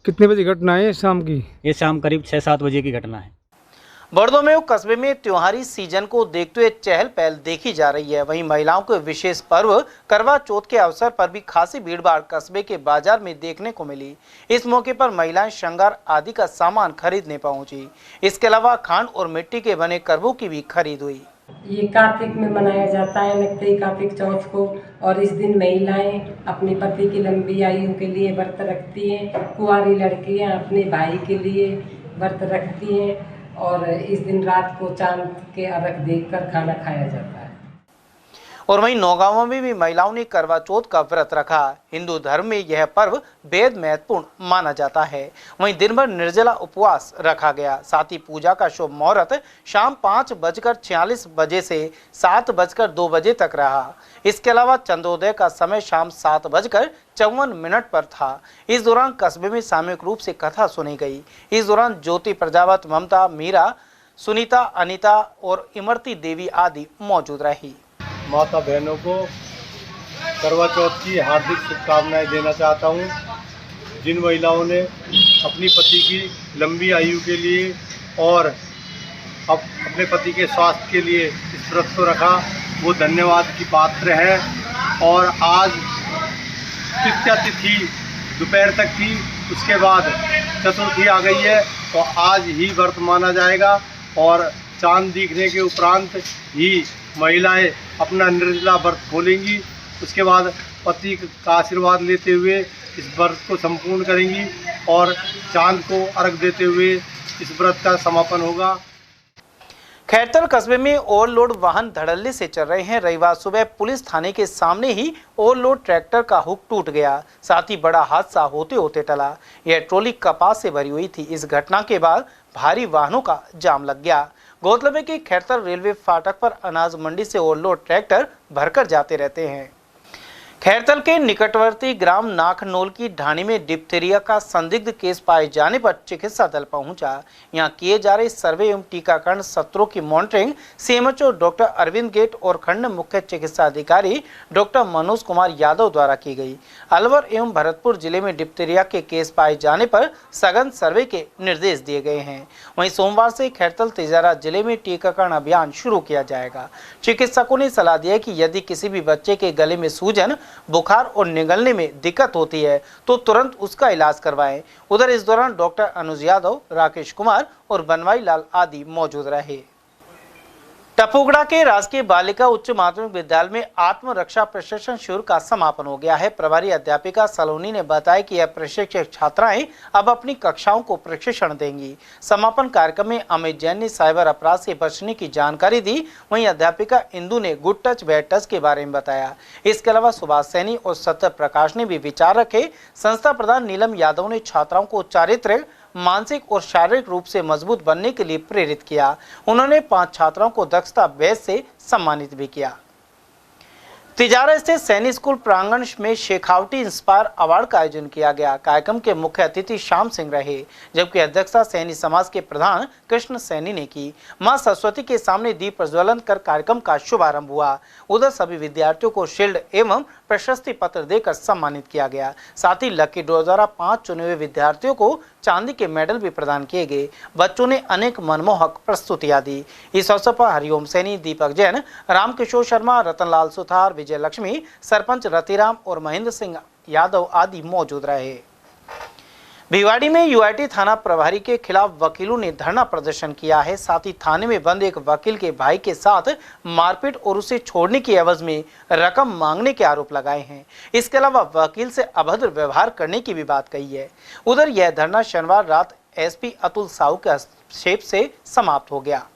कितने बजे घटना है शाम की? ये शाम करीब 6-7 बजे की घटना है। बड़दो कस्बे में त्योहारी सीजन को देखते हुए चहल पहल देखी जा रही है। वहीं महिलाओं के विशेष पर्व करवा चौथ के अवसर पर भी खासी भीड़भाड़ कस्बे के बाजार में देखने को मिली। इस मौके पर महिलाएं श्रृंगार आदि का सामान खरीदने पहुंची। इसके अलावा खांड और मिट्टी के बने करवों की भी खरीद हुई। ये कार्तिक में मनाया जाता है, नक्ति कार्तिक चौथ को, और इस दिन महिलाएं अपने पति की लंबी आयु के लिए व्रत रखती हैं। कुंवारी लड़कियां अपने भाई के लिए व्रत रखती हैं और इस दिन रात को चांद के अर्घ देखकर खाना खाया जाता है। और वहीं नौगांव में भी महिलाओं ने करवा चौथ का व्रत रखा। हिंदू धर्म में यह पर्व बेहद महत्वपूर्ण माना जाता है। वहीं दिन भर निर्जला उपवास रखा गया। साथ ही पूजा का शुभ मुहूर्त शाम 5:46 बजे से 7:02 बजे तक रहा। इसके अलावा चंद्रोदय का समय शाम 7:54 पर था। इस दौरान कस्बे में सामूहिक रूप से कथा सुनी गई। इस दौरान ज्योति प्रजापत, ममता, मीरा, सुनीता, अनीता और इमरती देवी आदि मौजूद रही। माता बहनों को करवा चौथ की हार्दिक शुभकामनाएं देना चाहता हूं। जिन महिलाओं ने अपनी पति की लंबी आयु के लिए और अपने पति के स्वास्थ्य के लिए इस व्रत को रखा, वो धन्यवाद की पात्र है। और आज तृतीया तिथि दोपहर तक थी, उसके बाद चतुर्थी आ गई है, तो आज ही व्रत माना जाएगा और चांद दिखने के उपरांत ही महिलाएं अपना निर्जला व्रत खोलेंगी। उसके बाद पति का आशीर्वाद लेते हुए इस व्रत को संपूर्ण करेंगी और चांद को अर्घ देते हुए इस व्रत का समापन होगा। खैरतल कस्बे में ओवरलोड वाहन धड़ल्ले से चल रहे हैं। रविवार सुबह पुलिस थाने के सामने ही ओवरलोड ट्रैक्टर का हुक टूट गया। साथ ही बड़ा हादसा होते होते टला। यह ट्रॉली कपास से भरी हुई थी। इस घटना के बाद भारी वाहनों का जाम लग गया। गौरतलब है कि खैरतल रेलवे फाटक पर अनाज मंडी से ओवरलोड ट्रैक्टर भरकर जाते रहते हैं। खैरतल के निकटवर्ती ग्राम नाखनोल की ढाणी में डिप्थीरिया का संदिग्ध केस पाए जाने पर चिकित्सा दल पहुंचा। यहां किए जा रहे सर्वे एवं टीकाकरण सत्रों की monitoring CMHO doctor Arvind Ghate और खंड मुख्य चिकित्सा अधिकारी डॉक्टर मनोज कुमार यादव द्वारा की गई। अलवर एवं भरतपुर जिले में डिप्थीरिया के केस पाए जाने पर सघन सर्वे के निर्देश दिए गए हैं। वहीं सोमवार से खैरतल तिजारा जिले में टीकाकरण अभियान शुरू किया जाएगा। चिकित्सकों ने सलाह दी है कि यदि किसी भी बच्चे के गले में सूजन, बुखार और निगलने में दिक्कत होती है तो तुरंत उसका इलाज करवाएं। उधर इस दौरान डॉक्टर अनुज यादव, राकेश कुमार और बनवाई लाल आदि मौजूद रहे। टपुगड़ा के राजकीय बालिका उच्च माध्यमिक विद्यालय में आत्मरक्षा प्रशिक्षण शिविर का समापन हो गया है। प्रभारी अध्यापिका सलोनी ने बताया कि यह प्रशिक्षक छात्राएं अब अपनी कक्षाओं को प्रशिक्षण देंगी। समापन कार्यक्रम में अमित जैन ने साइबर अपराध से बचने की जानकारी दी। वहीं अध्यापिका इंदु ने गुड टच बैड टच के बारे में बताया। इसके अलावा सुभाष सैनी और सत्य प्रकाश ने भी विचार रखे। संस्था प्रधान नीलम यादव ने छात्राओं को चारित्रिक, मानसिक और शारीरिक रूप से मजबूत बनने के लिए प्रेरित किया। उन्होंने 5 छात्राओं को दक्षता बेस से सम्मानित भी किया। तिजारा स्थित सैनिक स्कूल प्रांगण में शेखावटी इंस्पायर अवार्ड का आयोजन किया गया। कार्यक्रम के मुख्य अतिथि श्याम सिंह रहे, जबकि अध्यक्षता सैनी समाज के प्रधान कृष्ण सैनी ने की। मां सरस्वती के सामने दीप प्रज्वलन कर कार्यक्रम का शुभारंभ हुआ। उधर सभी विद्यार्थियों को शील्ड एवं प्रशस्ति पत्र देकर सम्मानित किया गया। साथ ही लकी ड्रॉ द्वारा 5 चुने हुए विद्यार्थियों को चांदी के मेडल भी प्रदान किए गए। बच्चों ने अनेक मनमोहक प्रस्तुतियां दी। इस अवसर पर हरिओम सैनी, दीपक जैन, रामकिशोर शर्मा, रतनलाल सुथार, विजय लक्ष्मी, सरपंच रतिराम और महेंद्र सिंह यादव आदि मौजूद रहे। भिवाड़ी में यूआईटी थाना प्रभारी के खिलाफ वकीलों ने धरना प्रदर्शन किया है। साथ ही थाने में बंद एक वकील के भाई के साथ मारपीट और उसे छोड़ने की एवज में रकम मांगने के आरोप लगाए हैं। इसके अलावा वकील से अभद्र व्यवहार करने की भी बात कही है। उधर यह धरना शनिवार रात एसपी अतुल साहू के हस्तक्षेप से समाप्त हो गया।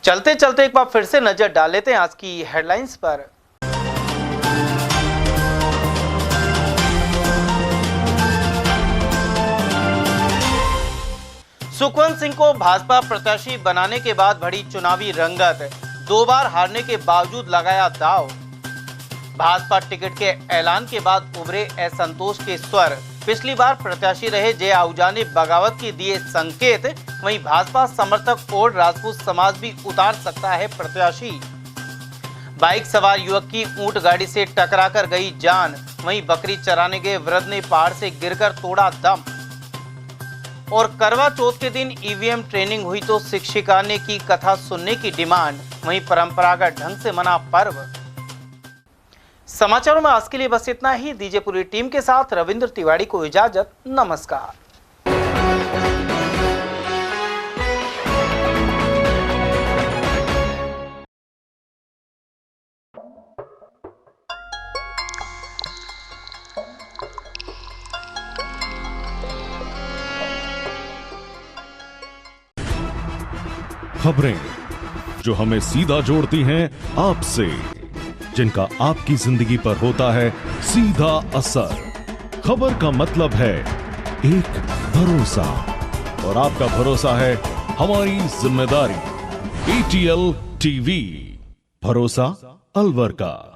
चलते चलते एक बार फिर से नजर डाल लेते हैं आज की हेडलाइंस पर। सुखवंत सिंह को भाजपा प्रत्याशी बनाने के बाद बढ़ी चुनावी रंगत, 2 बार हारने के बावजूद लगाया दांव। भाजपा टिकट के ऐलान के बाद उभरे असंतोष के स्वर। पिछली बार प्रत्याशी रहे जय आहूजा ने बगावत की दिए संकेत। वहीं भाजपा समर्थक और राजपूत समाज भी उतार सकता है प्रत्याशी। बाइक सवार युवक की ऊंट गाड़ी से टकराकर गई जान। वहीं बकरी चराने गए वृद्ध ने पहाड़ से गिरकर तोड़ा दम। और करवा चौथ के दिन ईवीएम ट्रेनिंग हुई तो शिक्षिका ने की कथा सुनने की डिमांड। वहीं परंपरागत ढंग से मना पर्व। समाचारों में आज के लिए बस इतना ही। दीजिए पूरी टीम के साथ रविंद्र तिवारी को इजाजत। नमस्कार। खबरें जो हमें सीधा जोड़ती हैं आपसे, जिनका आपकी जिंदगी पर होता है सीधा असर। खबर का मतलब है एक भरोसा, और आपका भरोसा है हमारी जिम्मेदारी। ATL TV, भरोसा अलवर का।